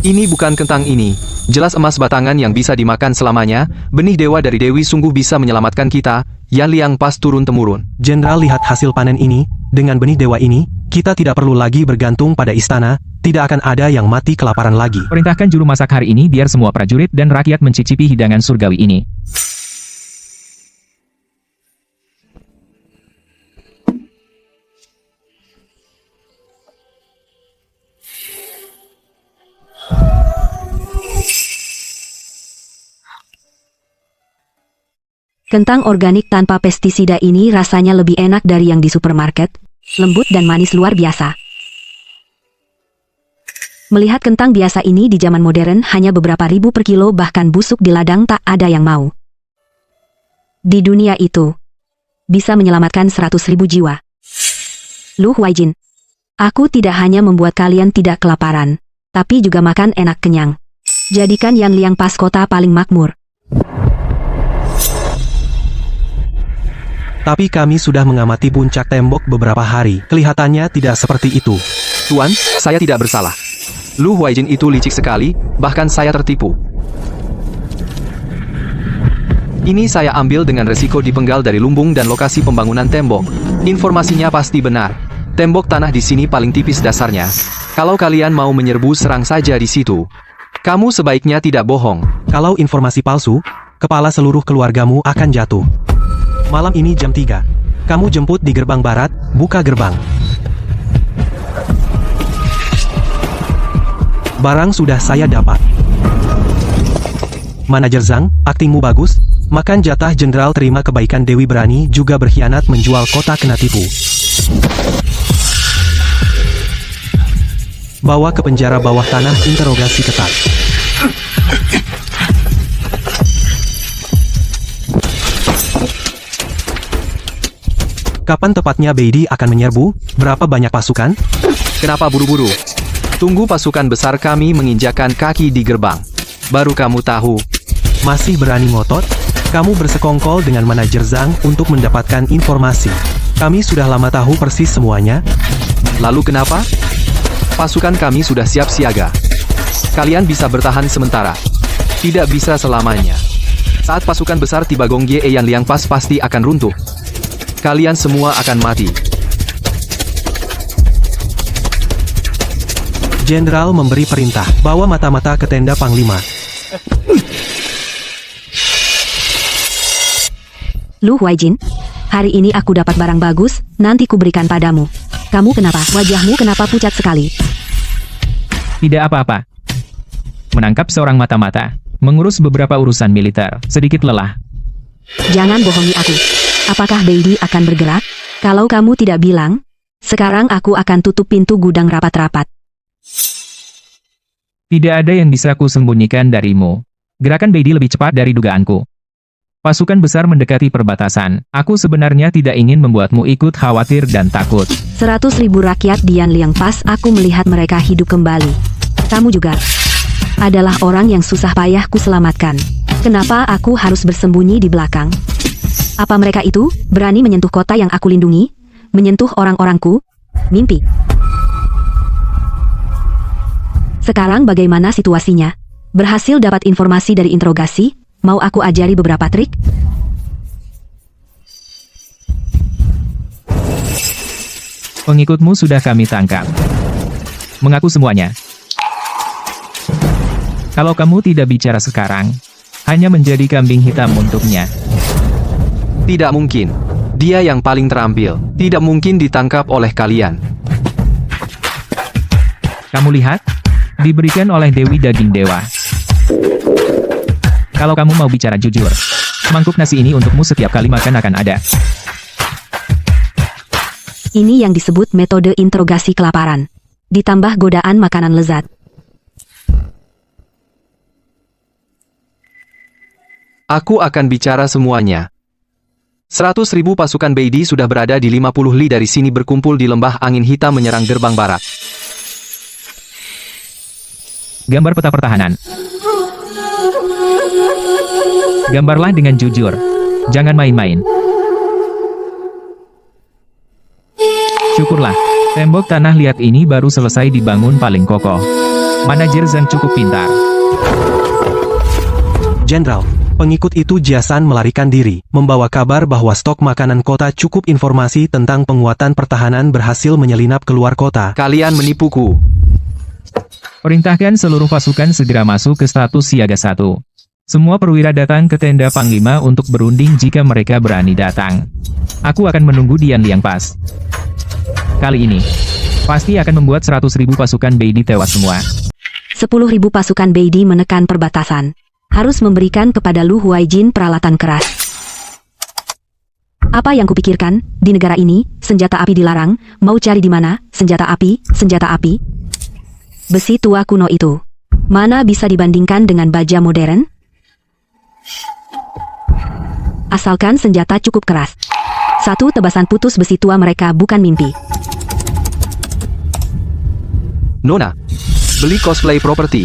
Ini bukan kentang ini. Jelas emas batangan yang bisa dimakan selamanya. Benih dewa dari Dewi sungguh bisa menyelamatkan kita. Yan Liang Pas turun-temurun. Jenderal lihat hasil panen ini, dengan benih dewa ini, kita tidak perlu lagi bergantung pada istana, tidak akan ada yang mati kelaparan lagi. Perintahkan juru masak hari ini biar semua prajurit dan rakyat mencicipi hidangan surgawi ini. Kentang organik tanpa pestisida ini rasanya lebih enak dari yang di supermarket, lembut dan manis luar biasa. Melihat kentang biasa ini di zaman modern hanya beberapa ribu per kilo bahkan busuk di ladang tak ada yang mau. Di dunia itu, bisa menyelamatkan 100.000 jiwa. Lu Huaijin, aku tidak hanya membuat kalian tidak kelaparan, tapi juga makan enak kenyang. Jadikan Yan Liang Pas kota paling makmur. Tapi kami sudah mengamati puncak tembok beberapa hari. Kelihatannya tidak seperti itu. Tuan, saya tidak bersalah. Lu Huaijin itu licik sekali, bahkan saya tertipu. Ini saya ambil dengan resiko dipenggal dari lumbung dan lokasi pembangunan tembok. Informasinya pasti benar. Tembok tanah di sini paling tipis dasarnya. Kalau kalian mau menyerbu serang saja di situ. Kamu sebaiknya tidak bohong. Kalau informasi palsu, kepala seluruh keluargamu akan jatuh. Malam ini jam 3. Kamu jemput di gerbang barat, buka gerbang. Barang sudah saya dapat. Manajer Zhang, aktingmu bagus. Makan jatah jenderal terima kebaikan Dewi berani juga berkhianat menjual kota kena tipu. Bawa ke penjara bawah tanah interogasi ketat. Kapan tepatnya Beidi akan menyerbu? Berapa banyak pasukan? Kenapa buru-buru? Tunggu pasukan besar kami menginjakan kaki di gerbang. Baru kamu tahu. Masih berani ngotot? Kamu bersekongkol dengan manajer Zhang untuk mendapatkan informasi. Kami sudah lama tahu persis semuanya. Lalu kenapa? Pasukan kami sudah siap siaga. Kalian bisa bertahan sementara. Tidak bisa selamanya. Saat pasukan besar tiba Gong Ye Yan Liang Pas pasti akan runtuh. Kalian semua akan mati. Jenderal memberi perintah, bawa mata-mata ke tenda Panglima. Lu Huaijin, hari ini aku dapat barang bagus, nanti kuberikan padamu. Kamu kenapa? Wajahmu kenapa pucat sekali? Tidak apa-apa. Menangkap seorang mata-mata, mengurus beberapa urusan militer, sedikit lelah. Jangan bohongi aku. Apakah Beidi akan bergerak? Kalau kamu tidak bilang, sekarang aku akan tutup pintu gudang rapat-rapat. Tidak ada yang bisa kusembunyikan darimu. Gerakan Beidi lebih cepat dari dugaanku. Pasukan besar mendekati perbatasan. Aku sebenarnya tidak ingin membuatmu ikut khawatir dan takut. 100.000 rakyat Dian Liang Pas, aku melihat mereka hidup kembali. Kamu juga adalah orang yang susah payah kuselamatkan. Kenapa aku harus bersembunyi di belakang? Apa mereka itu berani menyentuh kota yang aku lindungi? Menyentuh orang-orangku? Mimpi. Sekarang bagaimana situasinya? Berhasil dapat informasi dari interogasi? Mau aku ajari beberapa trik? Pengikutmu sudah kami tangkap. Mengaku semuanya. Kalau kamu tidak bicara sekarang, hanya menjadi kambing hitam untuknya. Tidak mungkin. Dia yang paling terampil. Tidak mungkin ditangkap oleh kalian. Kamu lihat? Diberikan oleh Dewi Daging Dewa. Kalau kamu mau bicara jujur, mangkuk nasi ini untukmu setiap kali makan akan ada. Ini yang disebut metode interogasi kelaparan. Ditambah godaan makanan lezat. Aku akan bicara semuanya. 100.000 pasukan Beidi sudah berada di 50 li dari sini berkumpul di lembah angin hitam menyerang gerbang barat. Gambar peta pertahanan. Gambarlah dengan jujur. Jangan main-main. Syukurlah, tembok tanah liat ini baru selesai dibangun paling kokoh. Manajer Zhang cukup pintar. Jenderal, pengikut itu Jiasan melarikan diri, membawa kabar bahwa stok makanan kota cukup. Informasi tentang penguatan pertahanan berhasil menyelinap keluar kota. Kalian menipuku. Perintahkan seluruh pasukan segera masuk ke status siaga 1. Semua perwira datang ke tenda Panglima untuk berunding jika mereka berani datang. Aku akan menunggu Dian Liang Pas. Kali ini, pasti akan membuat 100.000 pasukan Beidi tewas semua. 10.000 pasukan Beidi menekan perbatasan. Harus memberikan kepada Lu Huaijin peralatan keras. Apa yang kupikirkan, di negara ini, senjata api dilarang, mau cari di mana, senjata api, besi tua kuno itu. Mana bisa dibandingkan dengan baja modern? Asalkan senjata cukup keras. Satu tebasan putus besi tua mereka bukan mimpi. Nona, beli cosplay property.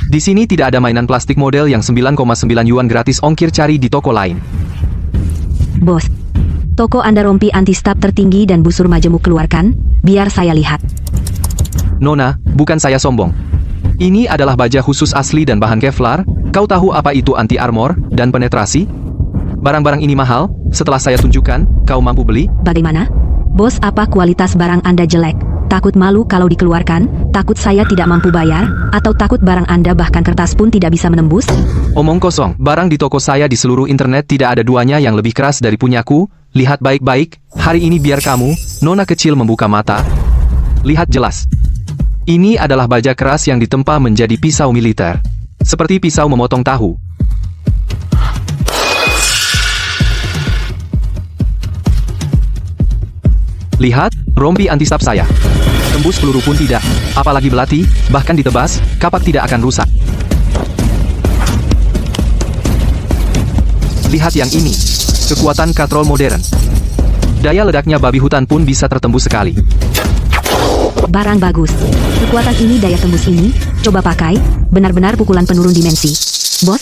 Di sini tidak ada mainan plastik model yang 9,9 yuan gratis ongkir, cari di toko lain. Bos, toko Anda rompi anti-stab tertinggi dan busur majemuk keluarkan, biar saya lihat. Nona, bukan saya sombong. Ini adalah baja khusus asli dan bahan Kevlar. Kau tahu apa itu anti-armor dan penetrasi? Barang-barang ini mahal, setelah saya tunjukkan, kau mampu beli? Bagaimana? Bos, apa kualitas barang Anda jelek? Takut malu kalau dikeluarkan? Takut saya tidak mampu bayar? Atau takut barang Anda bahkan kertas pun tidak bisa menembus? Omong kosong, barang di toko saya di seluruh internet tidak ada duanya yang lebih keras dari punyaku. Lihat baik-baik, hari ini biar kamu, nona kecil membuka mata. Lihat jelas. Ini adalah baja keras yang ditempa menjadi pisau militer. Seperti pisau memotong tahu. Lihat, rompi anti-stab saya. Tembus peluru pun tidak, apalagi belati, bahkan ditebas, kapak tidak akan rusak. Lihat yang ini, kekuatan katrol modern. Daya ledaknya babi hutan pun bisa tertembus sekali. Barang bagus. Kekuatan ini, daya tembus ini, coba pakai, benar-benar pukulan penurun dimensi. Bos,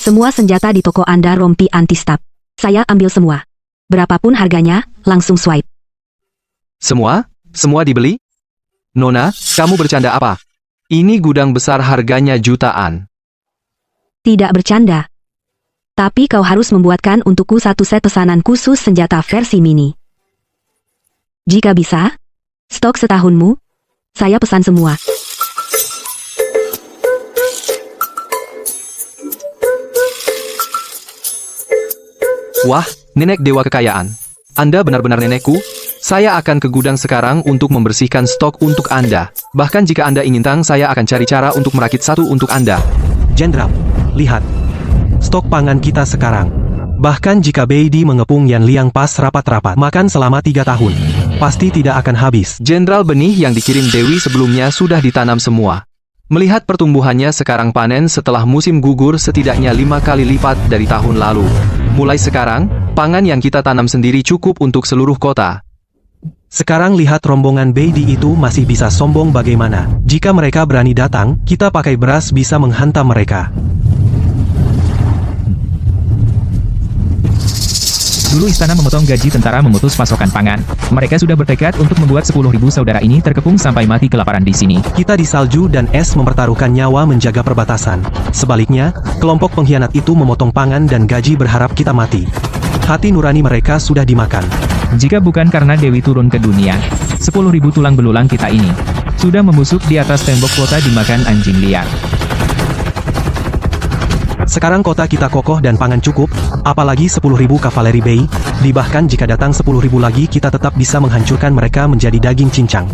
semua senjata di toko Anda rompi anti-stab. Saya ambil semua. Berapapun harganya, langsung swipe. Semua? Semua dibeli? Nona, kamu bercanda apa? Ini gudang besar harganya jutaan. Tidak bercanda. Tapi kau harus membuatkan untukku satu set pesanan khusus senjata versi mini. Jika bisa, stok setahunmu, saya pesan semua. Wah, nenek dewa kekayaan. Anda benar-benar nenekku? Saya akan ke gudang sekarang untuk membersihkan stok untuk Anda. Bahkan jika Anda ingin tang, saya akan cari cara untuk merakit satu untuk Anda. Jenderal, lihat. Stok pangan kita sekarang. Bahkan jika Beidi mengepung Yan Liang pas rapat-rapat makan selama 3 tahun, pasti tidak akan habis. Jenderal benih yang dikirim Dewi sebelumnya sudah ditanam semua. Melihat pertumbuhannya sekarang panen setelah musim gugur setidaknya 5 kali lipat dari tahun lalu. Mulai sekarang, pangan yang kita tanam sendiri cukup untuk seluruh kota. Sekarang lihat rombongan Beidi itu masih bisa sombong bagaimana. Jika mereka berani datang, kita pakai beras bisa menghantam mereka. Dulu istana memotong gaji tentara memutus pasokan pangan. Mereka sudah bertekad untuk membuat 10.000 saudara ini terkepung sampai mati kelaparan di sini. Kita di salju dan es mempertaruhkan nyawa menjaga perbatasan. Sebaliknya, kelompok pengkhianat itu memotong pangan dan gaji berharap kita mati. Hati nurani mereka sudah dimakan. Jika bukan karena Dewi turun ke dunia, 10.000 tulang belulang kita ini sudah membusuk di atas tembok kota dimakan anjing liar. Sekarang kota kita kokoh dan pangan cukup, apalagi 10.000 kavaleri Bei, bahkan jika datang 10.000 lagi kita tetap bisa menghancurkan mereka menjadi daging cincang.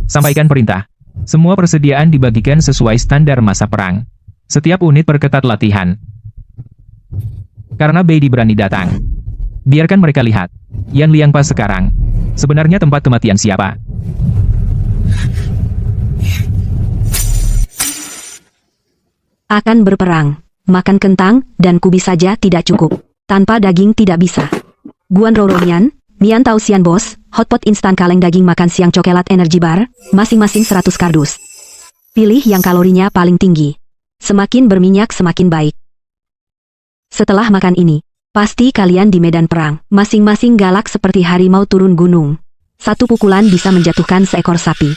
Sampaikan perintah. Semua persediaan dibagikan sesuai standar masa perang. Setiap unit perketat latihan. Karena Beidi berani datang. Biarkan mereka lihat. Yan Liang pas sekarang. Sebenarnya tempat kematian siapa? Akan berperang. Makan kentang dan kubi saja tidak cukup. Tanpa daging tidak bisa. Guan Roronian, Mian Tau Sian Bos, hotpot instan kaleng daging makan siang coklat energy bar, masing-masing 100 kardus. Pilih yang kalorinya paling tinggi. Semakin berminyak semakin baik. Setelah makan ini, pasti kalian di medan perang. Masing-masing galak seperti harimau turun gunung. Satu pukulan bisa menjatuhkan seekor sapi.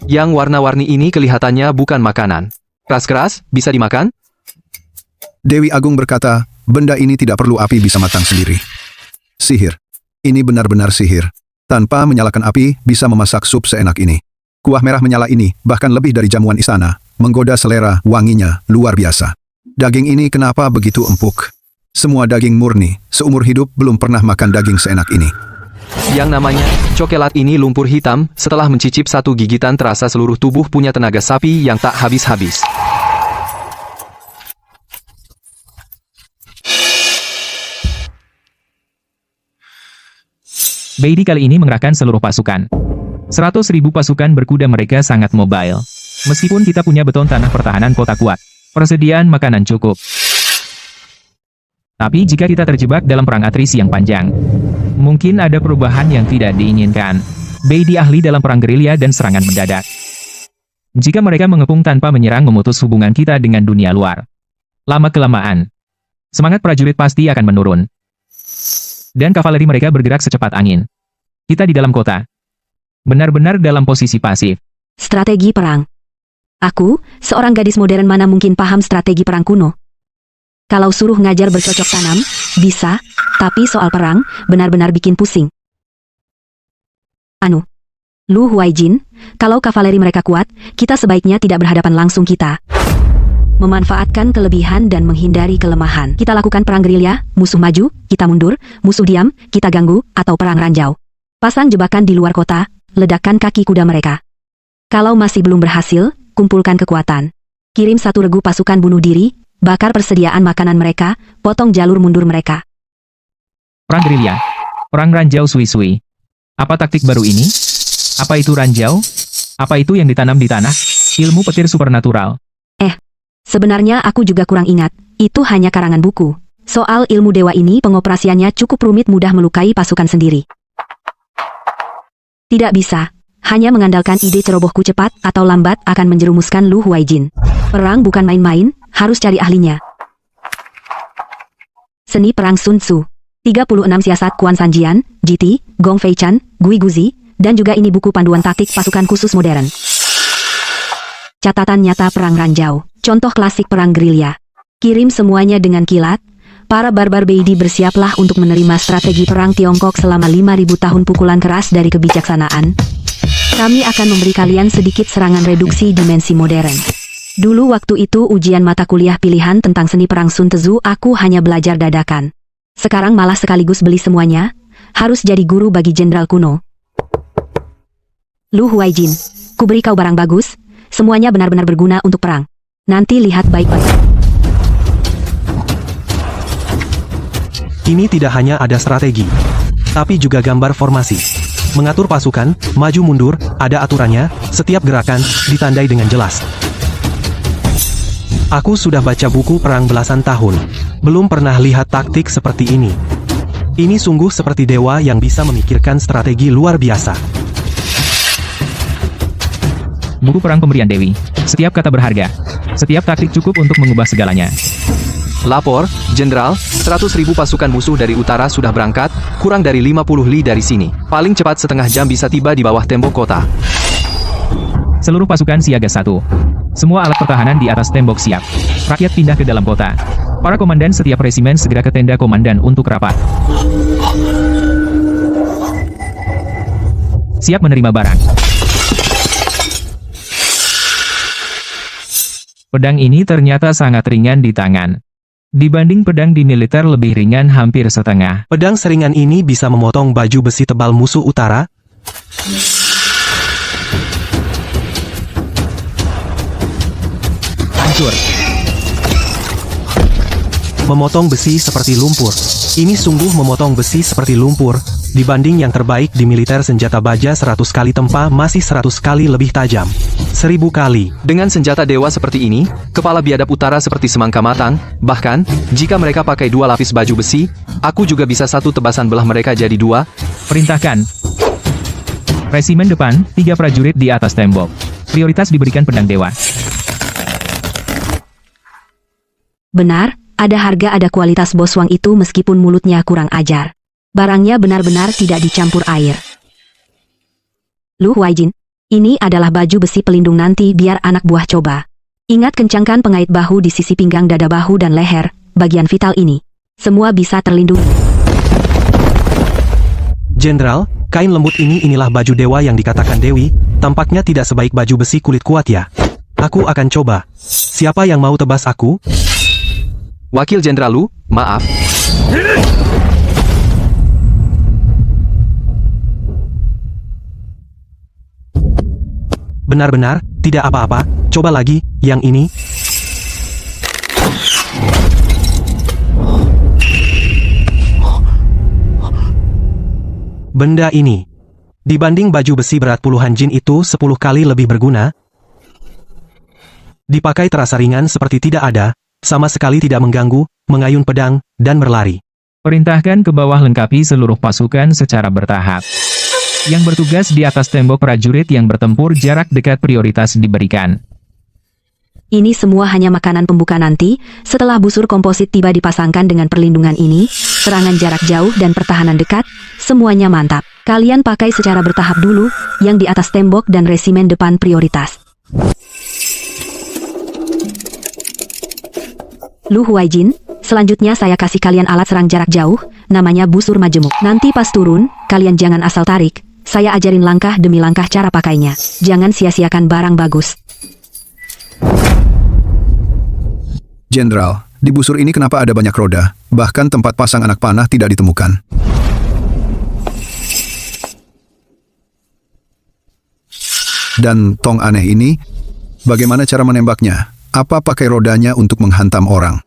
Yang warna-warni ini kelihatannya bukan makanan. Keras-keras, bisa dimakan? Dewi Agung berkata, benda ini tidak perlu api bisa matang sendiri. Sihir. Ini benar-benar sihir. Tanpa menyalakan api, bisa memasak sup seenak ini. Kuah merah menyala ini, bahkan lebih dari jamuan istana, menggoda selera, wanginya, luar biasa. Daging ini kenapa begitu empuk? Semua daging murni, seumur hidup belum pernah makan daging seenak ini. Yang namanya coklat ini lumpur hitam, setelah mencicip satu gigitan terasa seluruh tubuh punya tenaga sapi yang tak habis-habis. Beidi kali ini mengerahkan seluruh pasukan. 100.000 pasukan berkuda mereka sangat mobile. Meskipun kita punya beton tanah pertahanan kota kuat, persediaan makanan cukup. Tapi jika kita terjebak dalam perang atrisi yang panjang, mungkin ada perubahan yang tidak diinginkan. Beidi ahli dalam perang gerilya dan serangan mendadak. Jika mereka mengepung tanpa menyerang memutus hubungan kita dengan dunia luar, lama-kelamaan, semangat prajurit pasti akan menurun. Dan kavaleri mereka bergerak secepat angin. Kita di dalam kota. Benar-benar dalam posisi pasif. Strategi perang. Aku, seorang gadis modern mana mungkin paham strategi perang kuno. Kalau suruh ngajar bercocok tanam, bisa, tapi soal perang, benar-benar bikin pusing. Lu Huaijin, kalau kavaleri mereka kuat, kita sebaiknya tidak berhadapan langsung kita. Memanfaatkan kelebihan dan menghindari kelemahan. Kita lakukan perang gerilya, musuh maju, kita mundur, musuh diam, kita ganggu, atau perang ranjau. Pasang jebakan di luar kota, ledakkan kaki kuda mereka. Kalau masih belum berhasil, kumpulkan kekuatan. Kirim satu regu pasukan bunuh diri, bakar persediaan makanan mereka, potong jalur mundur mereka. Perang gerilya. Perang ranjau sui-sui. Apa taktik baru ini? Apa itu ranjau? Apa itu yang ditanam di tanah? Ilmu petir supernatural. Sebenarnya aku juga kurang ingat, itu hanya karangan buku. Soal ilmu dewa ini pengoperasiannya cukup rumit, mudah melukai pasukan sendiri. Tidak bisa, hanya mengandalkan ide cerobohku cepat atau lambat akan menjerumuskan Lu Huaijin. Perang bukan main-main, harus cari ahlinya. Seni Perang Sun Tzu 36 Siasat Kuan Sanjian, GT, Gong Fei Chan, Gui Guzi, dan juga ini buku panduan taktik pasukan khusus modern. Catatan nyata perang ranjau, contoh klasik perang gerilya. Kirim semuanya dengan kilat. Para barbar Beidi bersiaplah untuk menerima strategi perang Tiongkok selama 5000 tahun pukulan keras dari kebijaksanaan. Kami akan memberi kalian sedikit serangan reduksi dimensi modern. Dulu waktu itu ujian mata kuliah pilihan tentang seni perang Sun Tzu aku hanya belajar dadakan. Sekarang malah sekaligus beli semuanya, harus jadi guru bagi jenderal kuno. Lu Huaijin, kuberi kau barang bagus, semuanya benar-benar berguna untuk perang. Nanti lihat baik-baik. Ini tidak hanya ada strategi, tapi juga gambar formasi. Mengatur pasukan, maju mundur, ada aturannya, setiap gerakan ditandai dengan jelas. Aku sudah baca buku perang belasan tahun, belum pernah lihat taktik seperti ini. Ini sungguh seperti dewa yang bisa memikirkan strategi luar biasa. Buku perang pemberian Dewi. Setiap kata berharga. Setiap taktik cukup untuk mengubah segalanya. Lapor, Jenderal, 100.000 pasukan musuh dari utara sudah berangkat, kurang dari 50 li dari sini. Paling cepat setengah jam bisa tiba di bawah tembok kota. Seluruh pasukan siaga 1. Semua alat pertahanan di atas tembok siap. Rakyat pindah ke dalam kota. Para komandan setiap resimen segera ke tenda komandan untuk rapat. Siap menerima barang. Pedang ini ternyata sangat ringan di tangan. Dibanding pedang di militer lebih ringan hampir setengah. Pedang seringan ini bisa memotong baju besi tebal musuh utara. Hancur. Memotong besi seperti lumpur. Ini sungguh memotong besi seperti lumpur. Dibanding yang terbaik di militer senjata baja 100 kali tempa masih 100 kali lebih tajam. 1000 kali. Dengan senjata dewa seperti ini, kepala biadab utara seperti semangka matang, bahkan, jika mereka pakai 2 lapis baju besi, aku juga bisa satu tebasan belah mereka jadi 2. Perintahkan. Resimen depan, 3 prajurit di atas tembok. Prioritas diberikan pedang dewa. Benar, ada harga ada kualitas bos Wang itu meskipun mulutnya kurang ajar. Barangnya benar-benar tidak dicampur air. Lu Huaijin, ini adalah baju besi pelindung nanti biar anak buah coba. Ingat kencangkan pengait bahu di sisi pinggang, dada, bahu dan leher, bagian vital ini. Semua bisa terlindungi. Jenderal, kain lembut inilah baju dewa yang dikatakan Dewi, tampaknya tidak sebaik baju besi kulit kuat ya. Aku akan coba. Siapa yang mau tebas aku? Wakil Jenderal Lu, maaf. Benar-benar, tidak apa-apa, coba lagi, yang ini. Benda ini, dibanding baju besi berat puluhan jin itu 10 kali lebih berguna. Dipakai terasa ringan seperti tidak ada, sama sekali tidak mengganggu, mengayun pedang, dan berlari. Perintahkan ke bawah lengkapi seluruh pasukan secara bertahap. Yang bertugas di atas tembok prajurit yang bertempur jarak dekat prioritas diberikan. Ini semua hanya makanan pembuka nanti, setelah busur komposit tiba dipasangkan dengan perlindungan ini, serangan jarak jauh dan pertahanan dekat, semuanya mantap. Kalian pakai secara bertahap dulu, yang di atas tembok dan resimen depan prioritas. Lu Huaijin, selanjutnya saya kasih kalian alat serang jarak jauh, namanya busur majemuk. Nanti pas turun, kalian jangan asal tarik. Saya ajarin langkah demi langkah cara pakainya. Jangan sia-siakan barang bagus. Jenderal, di busur ini kenapa ada banyak roda? Bahkan tempat pasang anak panah tidak ditemukan. Dan tong aneh ini, bagaimana cara menembaknya? Apa pakai rodanya untuk menghantam orang?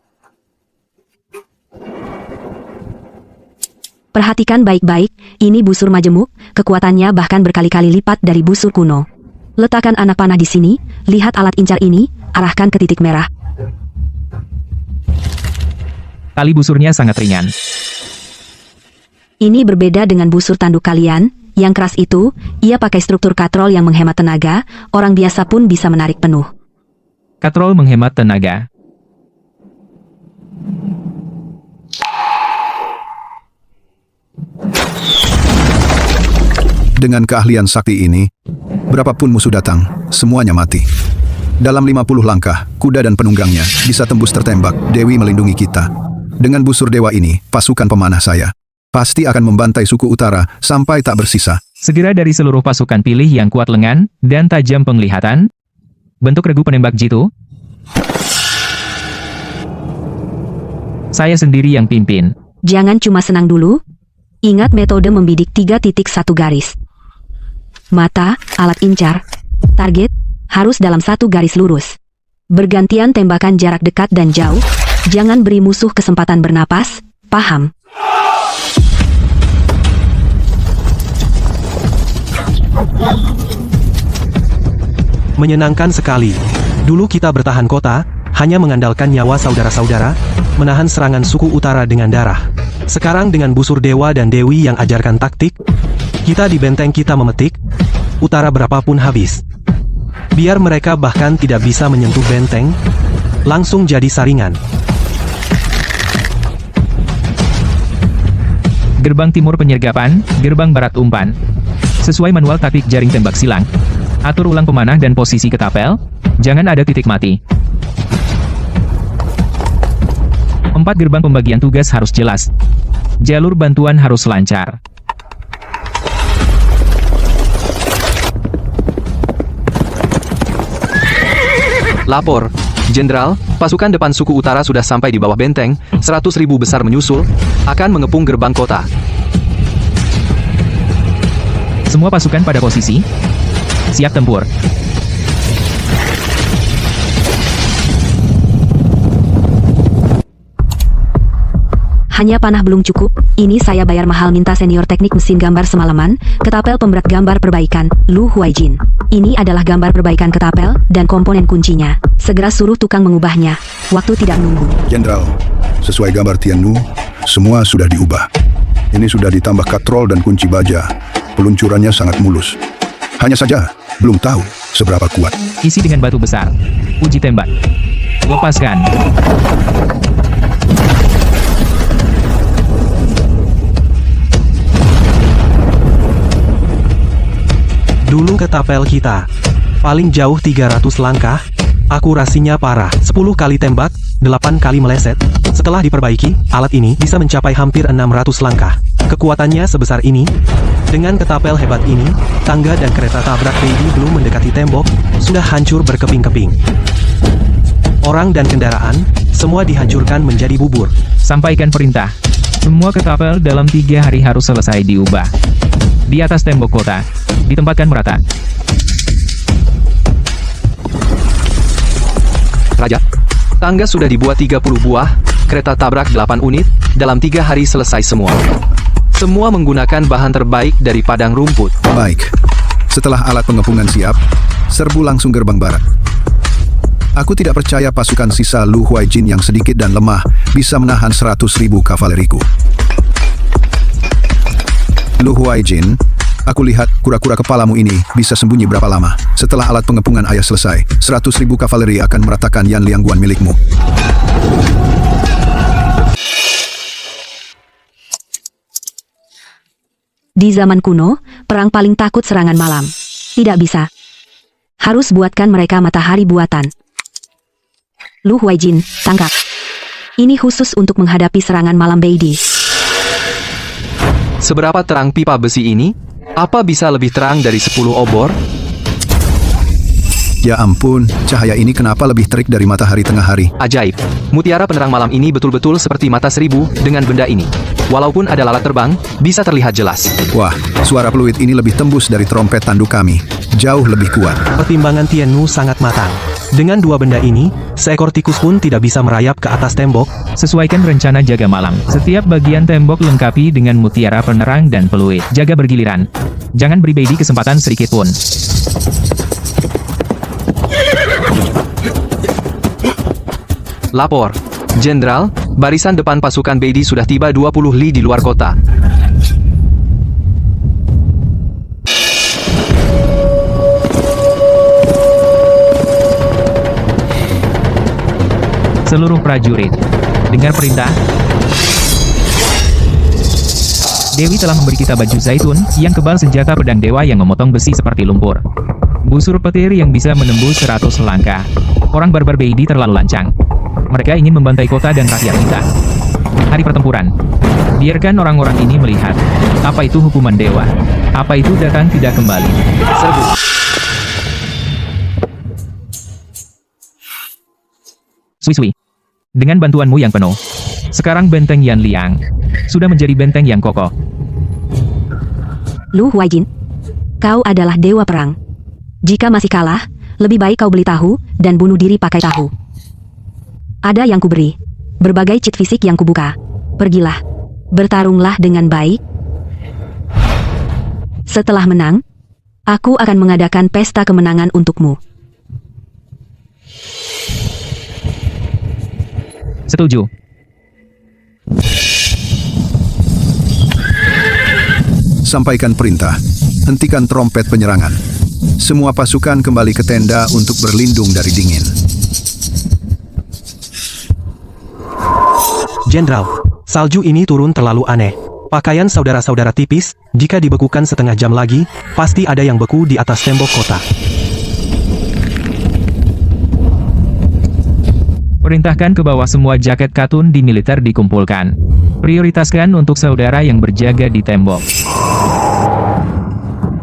Perhatikan baik-baik, ini busur majemuk, kekuatannya bahkan berkali-kali lipat dari busur kuno. Letakkan anak panah di sini, lihat alat incar ini, arahkan ke titik merah. Tali busurnya sangat ringan. Ini berbeda dengan busur tanduk kalian, yang keras itu, ia pakai struktur katrol yang menghemat tenaga, orang biasa pun bisa menarik penuh. Katrol menghemat tenaga. Dengan keahlian sakti ini, berapapun musuh datang, semuanya mati. Dalam 50 langkah, kuda dan penunggangnya bisa tembus tertembak. Dewi melindungi kita. Dengan busur dewa ini, pasukan pemanah saya pasti akan membantai suku utara sampai tak bersisa. Segera dari seluruh pasukan pilih yang kuat lengan dan tajam penglihatan. Bentuk regu penembak jitu. Saya sendiri yang pimpin. Jangan cuma senang dulu. Ingat metode membidik 3.1 garis. Mata, alat incar, target, harus dalam satu garis lurus. Bergantian tembakan jarak dekat dan jauh. Jangan beri musuh kesempatan bernapas, paham? Menyenangkan sekali. Dulu kita bertahan kota, hanya mengandalkan nyawa saudara-saudara, menahan serangan suku utara dengan darah. Sekarang dengan busur dewa dan dewi yang ajarkan taktik, kita di benteng kita memetik, utara berapapun habis. Biar mereka bahkan tidak bisa menyentuh benteng, langsung jadi saringan. Gerbang timur penyergapan, gerbang barat umpan. Sesuai manual taktik jaring tembak silang. Atur ulang pemanah dan posisi ketapel, jangan ada titik mati. 4 gerbang pembagian tugas harus jelas. Jalur bantuan harus lancar. Lapor, Jenderal, pasukan depan suku utara sudah sampai di bawah benteng, 100.000 besar menyusul, akan mengepung gerbang kota. Semua pasukan pada posisi. Siap tempur. Hanya panah belum cukup, ini saya bayar mahal minta senior teknik mesin gambar semalaman, ketapel pemberat gambar perbaikan, Lu Huaijin. Ini adalah gambar perbaikan ketapel, dan komponen kuncinya. Segera suruh tukang mengubahnya. Waktu tidak menunggu. Jenderal, sesuai gambar Tianmu, semua sudah diubah. Ini sudah ditambah katrol dan kunci baja. Peluncurannya sangat mulus. Hanya saja, belum tahu seberapa kuat. Isi dengan batu besar. Uji tembak. Lepaskan. Dulu ketapel kita, paling jauh 300 langkah, akurasinya parah. 10 kali tembak, 8 kali meleset. Setelah diperbaiki, alat ini bisa mencapai hampir 600 langkah. Kekuatannya sebesar ini. Dengan ketapel hebat ini, tangga dan kereta tabrak baby belum mendekati tembok, sudah hancur berkeping-keping. Orang dan kendaraan, semua dihancurkan menjadi bubur. Sampaikan perintah. Semua ketapel dalam 3 hari harus selesai diubah. Di atas tembok kota, ditempatkan merata. Raja, tangga sudah dibuat 30 buah, kereta tabrak 8 unit, dalam 3 hari selesai semua. Semua menggunakan bahan terbaik dari padang rumput. Baik, setelah alat pengepungan siap, serbu langsung gerbang barat. Aku tidak percaya pasukan sisa Lu Huaijin yang sedikit dan lemah bisa menahan 100.000 kavaleriku. Lu Huaijin, aku lihat kura-kura kepalamu ini bisa sembunyi berapa lama. Setelah alat pengepungan ayah selesai, 100.000 kavaleri akan meratakan Yan Liangguan milikmu. Di zaman kuno, perang paling takut serangan malam. Tidak bisa. Harus buatkan mereka matahari buatan. Lu Huaijin, tangkap. Ini khusus untuk menghadapi serangan malam Beidi. Seberapa terang pipa besi ini? Apa bisa lebih terang dari 10 obor? Ya ampun, cahaya ini kenapa lebih terik dari matahari tengah hari? Ajaib. Mutiara penerang malam ini betul-betul seperti mata 1000 dengan benda ini. Walaupun ada lalat terbang, bisa terlihat jelas. Wah, suara peluit ini lebih tembus dari trompet tanduk kami. Jauh lebih kuat. Pertimbangan Tianmu sangat matang. Dengan 2 benda ini, seekor tikus pun tidak bisa merayap ke atas tembok. Sesuaikan rencana jaga malam. Setiap bagian tembok lengkapi dengan mutiara penerang dan peluit. Jaga bergiliran. Jangan beri Beidi kesempatan sedikit pun. Lapor, Jenderal, Barisan depan pasukan Beidi sudah tiba 20 li di luar kota. Seluruh prajurit, dengar perintah. Dewi telah memberi kita baju zaitun yang kebal, senjata pedang dewa yang memotong besi seperti lumpur, busur petir yang bisa menembus 100 langkah. Orang barbar Beidi terlalu lancang. Mereka ingin membantai kota dan rakyat kita. Hari pertempuran. Biarkan orang-orang ini melihat. Apa itu hukuman dewa? Apa itu datang tidak kembali? Serbu. Sui-sui. Dengan bantuanmu yang penuh, sekarang benteng Yan Liang sudah menjadi benteng yang kokoh. Lu Huaijin, kau adalah dewa perang. Jika masih kalah, lebih baik kau beli tahu dan bunuh diri pakai tahu. Ada yang kuberi, berbagai cheat fisik yang kubuka. Pergilah, bertarunglah dengan baik. Setelah menang, aku akan mengadakan pesta kemenangan untukmu. Setuju. Sampaikan perintah. Hentikan trompet penyerangan. Semua pasukan kembali ke tenda untuk berlindung dari dingin. Jenderal, salju ini turun terlalu aneh. Pakaian saudara-saudara tipis, jika dibekukan setengah jam lagi, pasti ada yang beku di atas tembok kota. Perintahkan ke bawah semua jaket katun di militer dikumpulkan. Prioritaskan untuk saudara yang berjaga di tembok.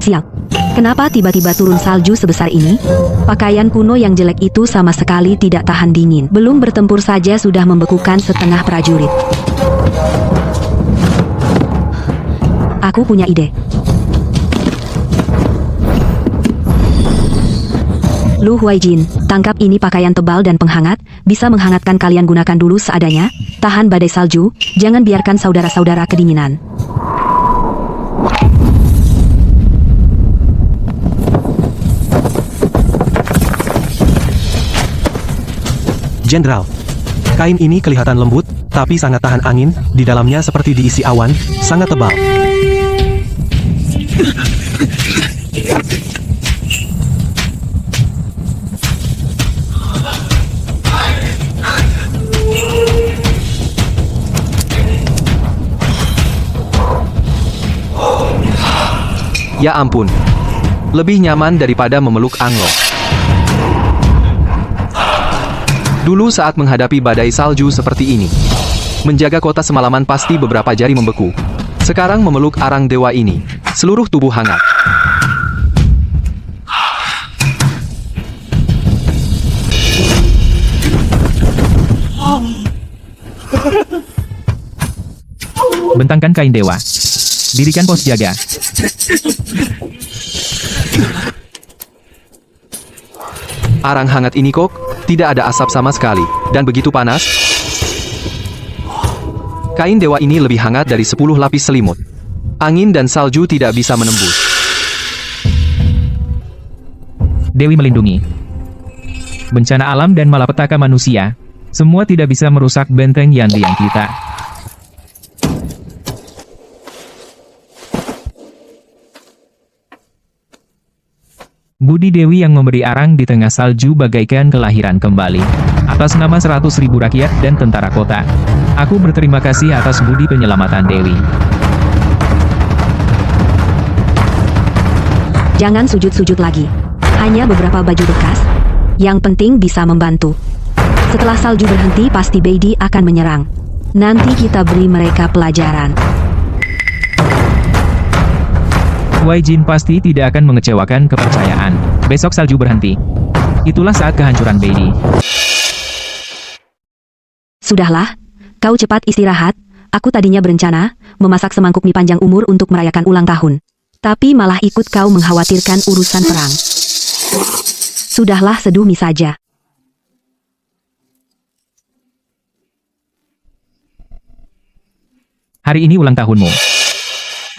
Sial, kenapa tiba-tiba turun salju sebesar ini? Pakaian kuno yang jelek itu sama sekali tidak tahan dingin. Belum bertempur saja sudah membekukan setengah prajurit. Aku punya ide. Lu Huaijin, tangkap ini pakaian tebal dan penghangat, bisa menghangatkan, kalian gunakan dulu seadanya, tahan badai salju, jangan biarkan saudara-saudara kedinginan. Jenderal, kain ini kelihatan lembut, tapi sangat tahan angin, di dalamnya seperti diisi awan, sangat tebal. Ya ampun. Lebih nyaman daripada memeluk Anglo. Dulu saat menghadapi badai salju seperti ini, menjaga kota semalaman pasti beberapa jari membeku. Sekarang memeluk arang dewa ini, seluruh tubuh hangat. Bentangkan kain dewa. Dirikan pos jaga. Arang hangat ini kok, tidak ada asap sama sekali, dan begitu panas. Kain dewa ini lebih hangat dari 10 lapis selimut. Angin dan salju tidak bisa menembus. Dewi melindungi. Bencana alam dan malapetaka manusia, semua tidak bisa merusak benteng Yan Liang kita. Budi Dewi yang memberi arang di tengah salju bagaikan kelahiran kembali. Atas nama 100.000 rakyat dan tentara kota, aku berterima kasih atas budi penyelamatan Dewi. Jangan sujud-sujud lagi. Hanya beberapa baju bekas. Yang penting bisa membantu. Setelah salju berhenti, pasti Beidi akan menyerang. Nanti kita beri mereka pelajaran. Huaijin pasti tidak akan mengecewakan kepercayaan. Besok salju berhenti. Itulah saat kehancuran Beidi. Sudahlah, kau cepat istirahat. Aku tadinya berencana memasak semangkuk mie panjang umur untuk merayakan ulang tahun. Tapi malah ikut kau mengkhawatirkan urusan perang. Sudahlah, seduh mie saja. Hari ini ulang tahunmu.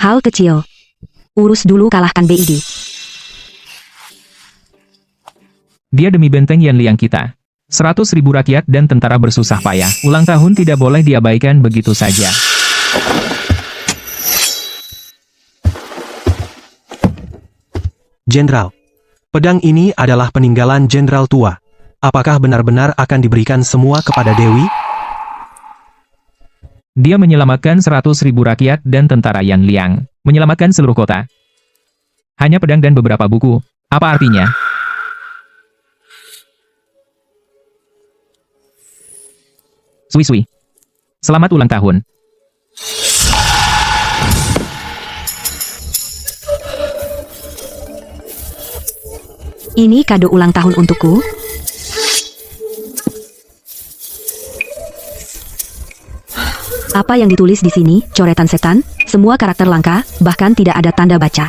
Hal kecil. Urus dulu, kalahkan Beidi. Dia demi benteng Yan Liang kita. 100.000 rakyat dan tentara bersusah payah. Ulang tahun tidak boleh diabaikan begitu saja. Jenderal. Pedang ini adalah peninggalan Jenderal tua. Apakah benar-benar akan diberikan semua kepada Dewi? Dia menyelamatkan 100.000 rakyat dan tentara Yan Liang. Menyelamatkan seluruh kota. Hanya pedang dan beberapa buku. Apa artinya? Sui. Selamat ulang tahun. Ini kado ulang tahun untukku. Apa yang ditulis di sini? Coretan setan, semua karakter langka, bahkan tidak ada tanda baca.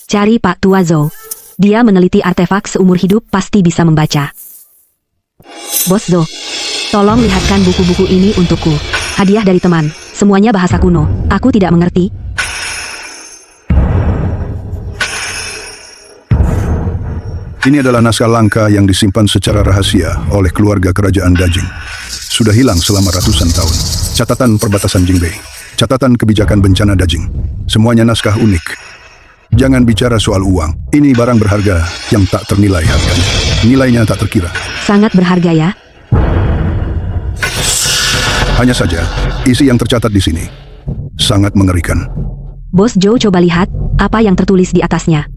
Cari Pak Tua Zhou. Dia meneliti artefak seumur hidup, pasti bisa membaca. Bos Zhou, tolong lihatkan buku-buku ini untukku. Hadiah dari teman. Semuanya bahasa kuno. Aku tidak mengerti. Ini adalah naskah langka yang disimpan secara rahasia oleh keluarga kerajaan Dajing. Sudah hilang selama ratusan tahun. Catatan perbatasan Jingbei. Catatan kebijakan bencana Dajing. Semuanya naskah unik. Jangan bicara soal uang. Ini barang berharga yang tak ternilai harganya. Nilainya tak terkira. Sangat berharga ya. Hanya saja, isi yang tercatat di sini sangat mengerikan. Bos Zhou, coba lihat apa yang tertulis di atasnya.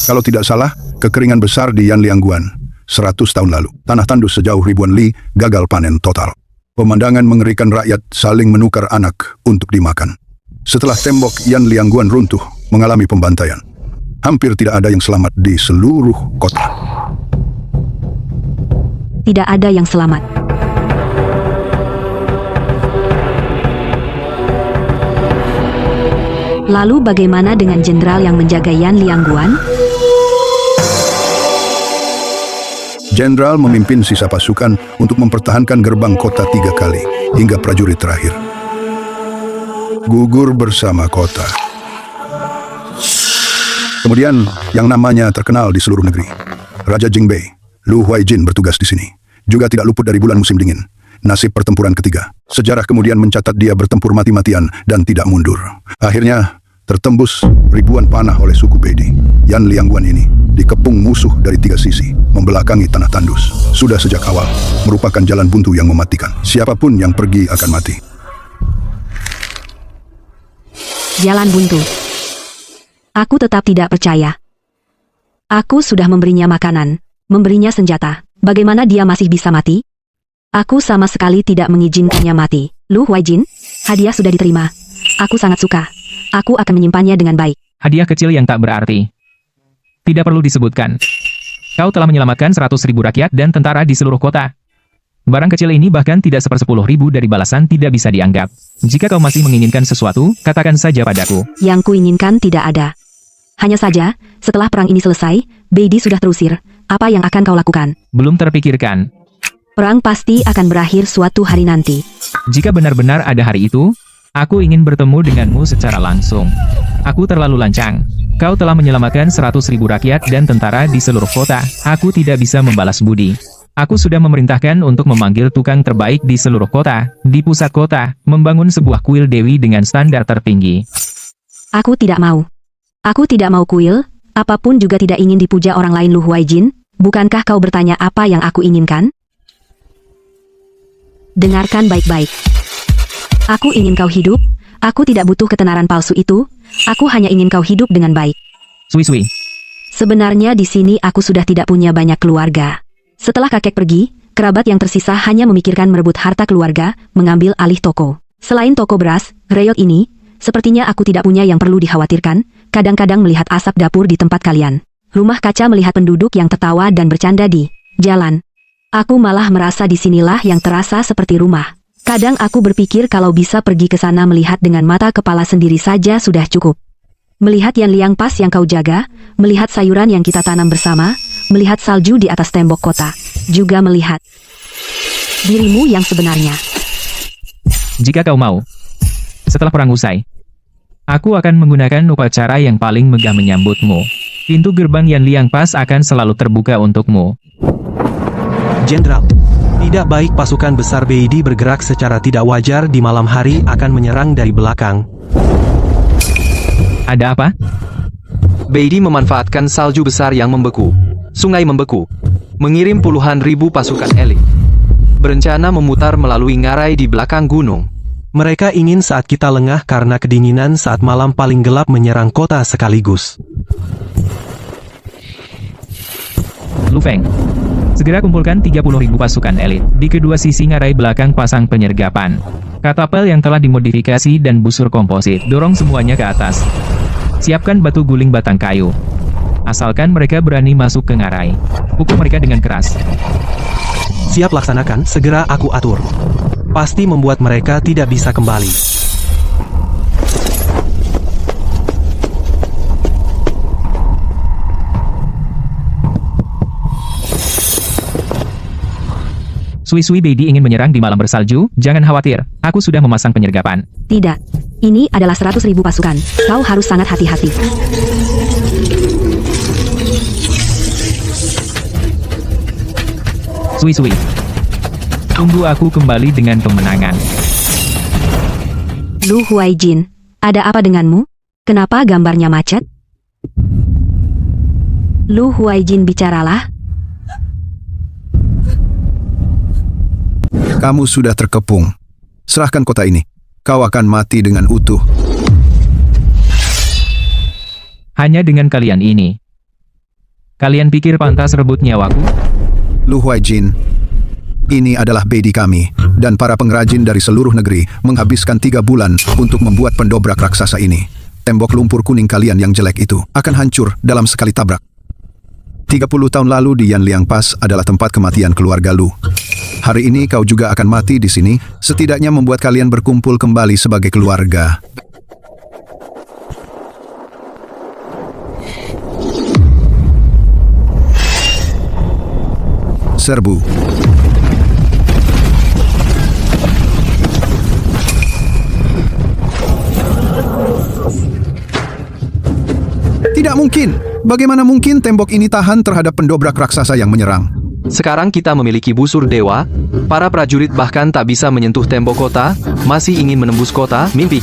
Kalau tidak salah, kekeringan besar di Yanliangguan 100 tahun lalu. Tanah tandus sejauh ribuan li gagal panen total. Pemandangan mengerikan, rakyat saling menukar anak untuk dimakan. Setelah tembok Yanliangguan runtuh, mengalami pembantaian. Hampir tidak ada yang selamat di seluruh kota. Tidak ada yang selamat. Lalu bagaimana dengan jenderal yang menjaga Yanliangguan? Jenderal memimpin sisa pasukan untuk mempertahankan gerbang kota 3 kali, hingga prajurit terakhir gugur bersama kota. Kemudian, yang namanya terkenal di seluruh negeri, Raja Jingbei, Lu Huaijin bertugas di sini. Juga tidak luput dari bulan musim dingin. Nasib pertempuran ketiga. Sejarah kemudian mencatat dia bertempur mati-matian dan tidak mundur. Akhirnya, tertembus ribuan panah oleh suku Beidi. Yanliangguan ini dikepung musuh dari 3 sisi, membelakangi tanah tandus. Sudah sejak awal, merupakan jalan buntu yang mematikan. Siapapun yang pergi akan mati. Jalan buntu. Aku tetap tidak percaya. Aku sudah memberinya makanan, memberinya senjata. Bagaimana dia masih bisa mati? Aku sama sekali tidak mengizinkannya mati. Lu Huaijin, hadiah sudah diterima. Aku sangat suka. Aku akan menyimpannya dengan baik. Hadiah kecil yang tak berarti. Tidak perlu disebutkan. Kau telah menyelamatkan 100.000 rakyat dan tentara di seluruh kota. Barang kecil ini bahkan tidak 1/10.000 dari balasan tidak bisa dianggap. Jika kau masih menginginkan sesuatu, katakan saja padaku. Yang kuinginkan tidak ada. Hanya saja, setelah perang ini selesai, Beidi sudah terusir. Apa yang akan kau lakukan? Belum terpikirkan. Perang pasti akan berakhir suatu hari nanti. Jika benar-benar ada hari itu, aku ingin bertemu denganmu secara langsung. Aku terlalu lancang. Kau telah menyelamatkan 100.000 rakyat dan tentara di seluruh kota. Aku tidak bisa membalas budi. Aku sudah memerintahkan untuk memanggil tukang terbaik di seluruh kota, di pusat kota, membangun sebuah kuil dewi dengan standar tertinggi. Aku tidak mau. Aku tidak mau kuil, apapun juga tidak ingin dipuja orang lain. Lu Huaijin, bukankah kau bertanya apa yang aku inginkan? Dengarkan baik-baik. Aku ingin kau hidup, aku tidak butuh ketenaran palsu itu, aku hanya ingin kau hidup dengan baik. Sui. Sebenarnya di sini aku sudah tidak punya banyak keluarga. Setelah kakek pergi, kerabat yang tersisa hanya memikirkan merebut harta keluarga, mengambil alih toko. Selain toko beras, reok ini, sepertinya aku tidak punya yang perlu dikhawatirkan. Kadang-kadang melihat asap dapur di tempat kalian. Rumah kaca melihat penduduk yang tertawa dan bercanda di jalan. Aku malah merasa disinilah yang terasa seperti rumah. Kadang aku berpikir kalau bisa pergi ke sana melihat dengan mata kepala sendiri saja sudah cukup. Melihat Yanliang Pass yang kau jaga, melihat sayuran yang kita tanam bersama, melihat salju di atas tembok kota, juga melihat dirimu yang sebenarnya. Jika kau mau, setelah perang usai, Aku akan menggunakan upacara yang paling megah menyambutmu. Pintu gerbang Yanliang Pass akan selalu terbuka untukmu. Jenderal, tidak baik pasukan besar Beidi bergerak secara tidak wajar di malam hari akan menyerang dari belakang. Ada apa? Beidi memanfaatkan salju besar yang membeku, sungai membeku, mengirim puluhan ribu pasukan elit. Berencana memutar melalui ngarai di belakang gunung. Mereka ingin saat kita lengah karena kedinginan saat malam paling gelap menyerang kota sekaligus. Lu Feng, segera kumpulkan 30.000 pasukan elit di kedua sisi ngarai belakang pasang penyergapan. Katapel yang telah dimodifikasi dan busur komposit, dorong semuanya ke atas. Siapkan batu guling batang kayu. Asalkan mereka berani masuk ke ngarai, pukul mereka dengan keras. Siap laksanakan, segera aku atur. Pasti membuat mereka tidak bisa kembali. Sui Beidi ingin menyerang di malam bersalju, jangan khawatir, aku sudah memasang penyergapan. Tidak. Ini adalah 100.000 pasukan. Kau harus sangat hati-hati. Sui, tunggu aku kembali dengan kemenangan. Lu Huaijin, ada apa denganmu? Kenapa gambarnya macet? Lu Huaijin, bicaralah. Kamu sudah terkepung. Serahkan kota ini. Kau akan mati dengan utuh. Hanya dengan kalian ini. Kalian pikir pantas rebut nyawaku? Lu Huaijin, ini adalah Beidi kami, dan para pengrajin dari seluruh negeri menghabiskan 3 bulan untuk membuat pendobrak raksasa ini. Tembok lumpur kuning kalian yang jelek itu akan hancur dalam sekali tabrak. 30 tahun lalu di Yanliang Pass adalah tempat kematian keluarga Lu. Hari ini kau juga akan mati di sini, setidaknya membuat kalian berkumpul kembali sebagai keluarga. Serbu. Tidak mungkin. Bagaimana mungkin tembok ini tahan terhadap pendobrak raksasa yang menyerang? Sekarang kita memiliki busur dewa, para prajurit bahkan tak bisa menyentuh tembok kota, masih ingin menembus kota, mimpi.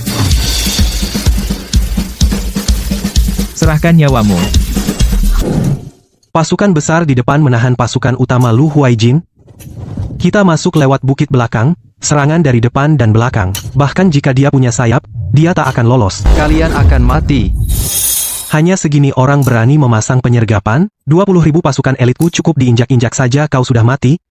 Serahkan nyawamu. Pasukan besar di depan menahan pasukan utama Lu Huaijin. Kita masuk lewat bukit belakang, serangan dari depan dan belakang. Bahkan jika dia punya sayap, dia tak akan lolos. Kalian akan mati. Hanya segini orang berani memasang penyergapan, 20.000 pasukan elitku cukup diinjak-injak saja kau sudah mati.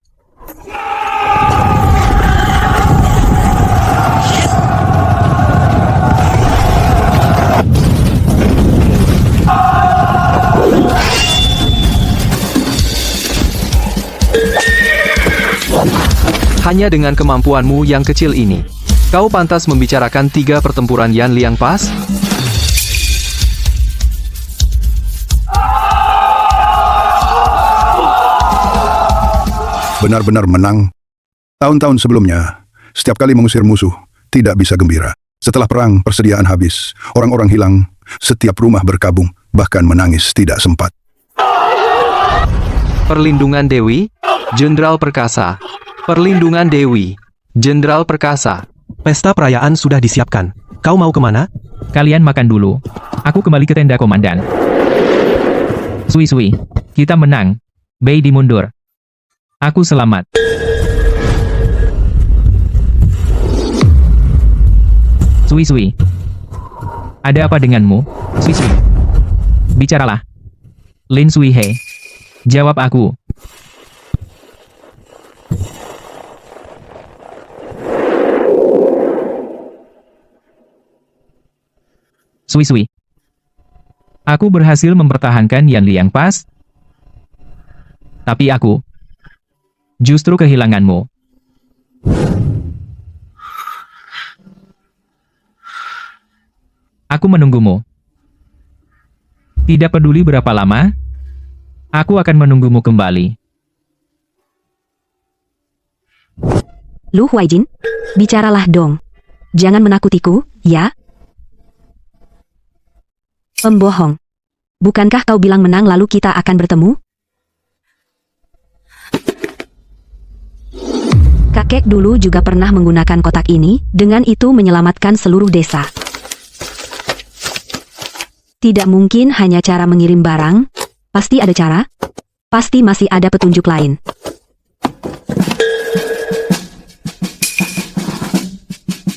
Hanya dengan kemampuanmu yang kecil ini, kau pantas membicarakan 3 pertempuran Yanliang Pass? Benar-benar menang. Tahun-tahun sebelumnya, setiap kali mengusir musuh, tidak bisa gembira. Setelah perang, persediaan habis. Orang-orang hilang, setiap rumah berkabung, bahkan menangis tidak sempat. Perlindungan Dewi, Jenderal Perkasa. Perlindungan Dewi, Jenderal Perkasa. Pesta perayaan sudah disiapkan. Kau mau kemana? Kalian makan dulu. Aku kembali ke tenda komandan. Sui, kita menang. Beidi mundur. Aku selamat. Sui, ada apa denganmu? Sui, bicaralah. Lin Sui He, jawab aku. Sui, aku berhasil mempertahankan Yanliang Pass, tapi aku justru kehilanganmu. Aku menunggumu. Tidak peduli berapa lama, aku akan menunggumu kembali. Lu Huaijin, bicaralah dong. Jangan menakutiku, ya? Pembohong. Bukankah kau bilang menang lalu kita akan bertemu? Kakek dulu juga pernah menggunakan kotak ini, dengan itu menyelamatkan seluruh desa. Tidak mungkin hanya cara mengirim barang. Pasti ada cara. Pasti masih ada petunjuk lain.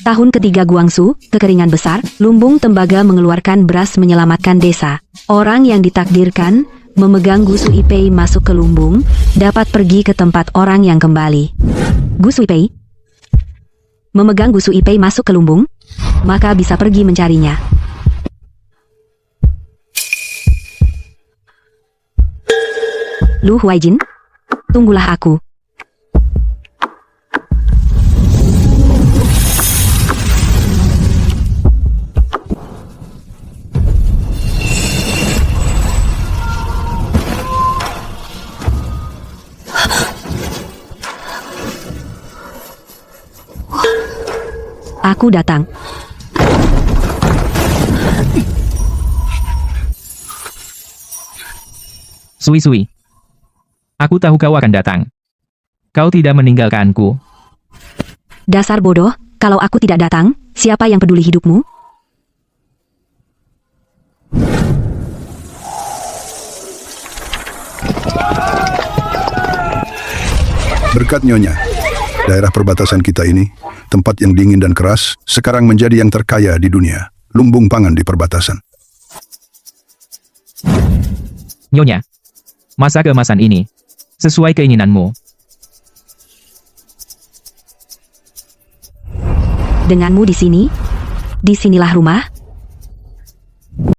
Tahun ketiga Guangsu, kekeringan besar, lumbung tembaga mengeluarkan beras menyelamatkan desa. Orang yang ditakdirkan memegang Gu Suipei masuk ke lumbung, dapat pergi ke tempat orang yang kembali. Gu Suipei memegang Gu Suipei masuk ke lumbung, maka bisa pergi mencarinya. Lu Huaijin, tunggulah aku. Aku datang. Sui-sui. Aku tahu kau akan datang. Kau tidak meninggalkanku. Dasar bodoh, kalau aku tidak datang, siapa yang peduli hidupmu? Berkat Nyonya, daerah perbatasan kita ini, tempat yang dingin dan keras, sekarang menjadi yang terkaya di dunia. Lumbung pangan di perbatasan. Nyonya, masa keemasan ini sesuai keinginanmu. Denganmu di sini? Disinilah rumah?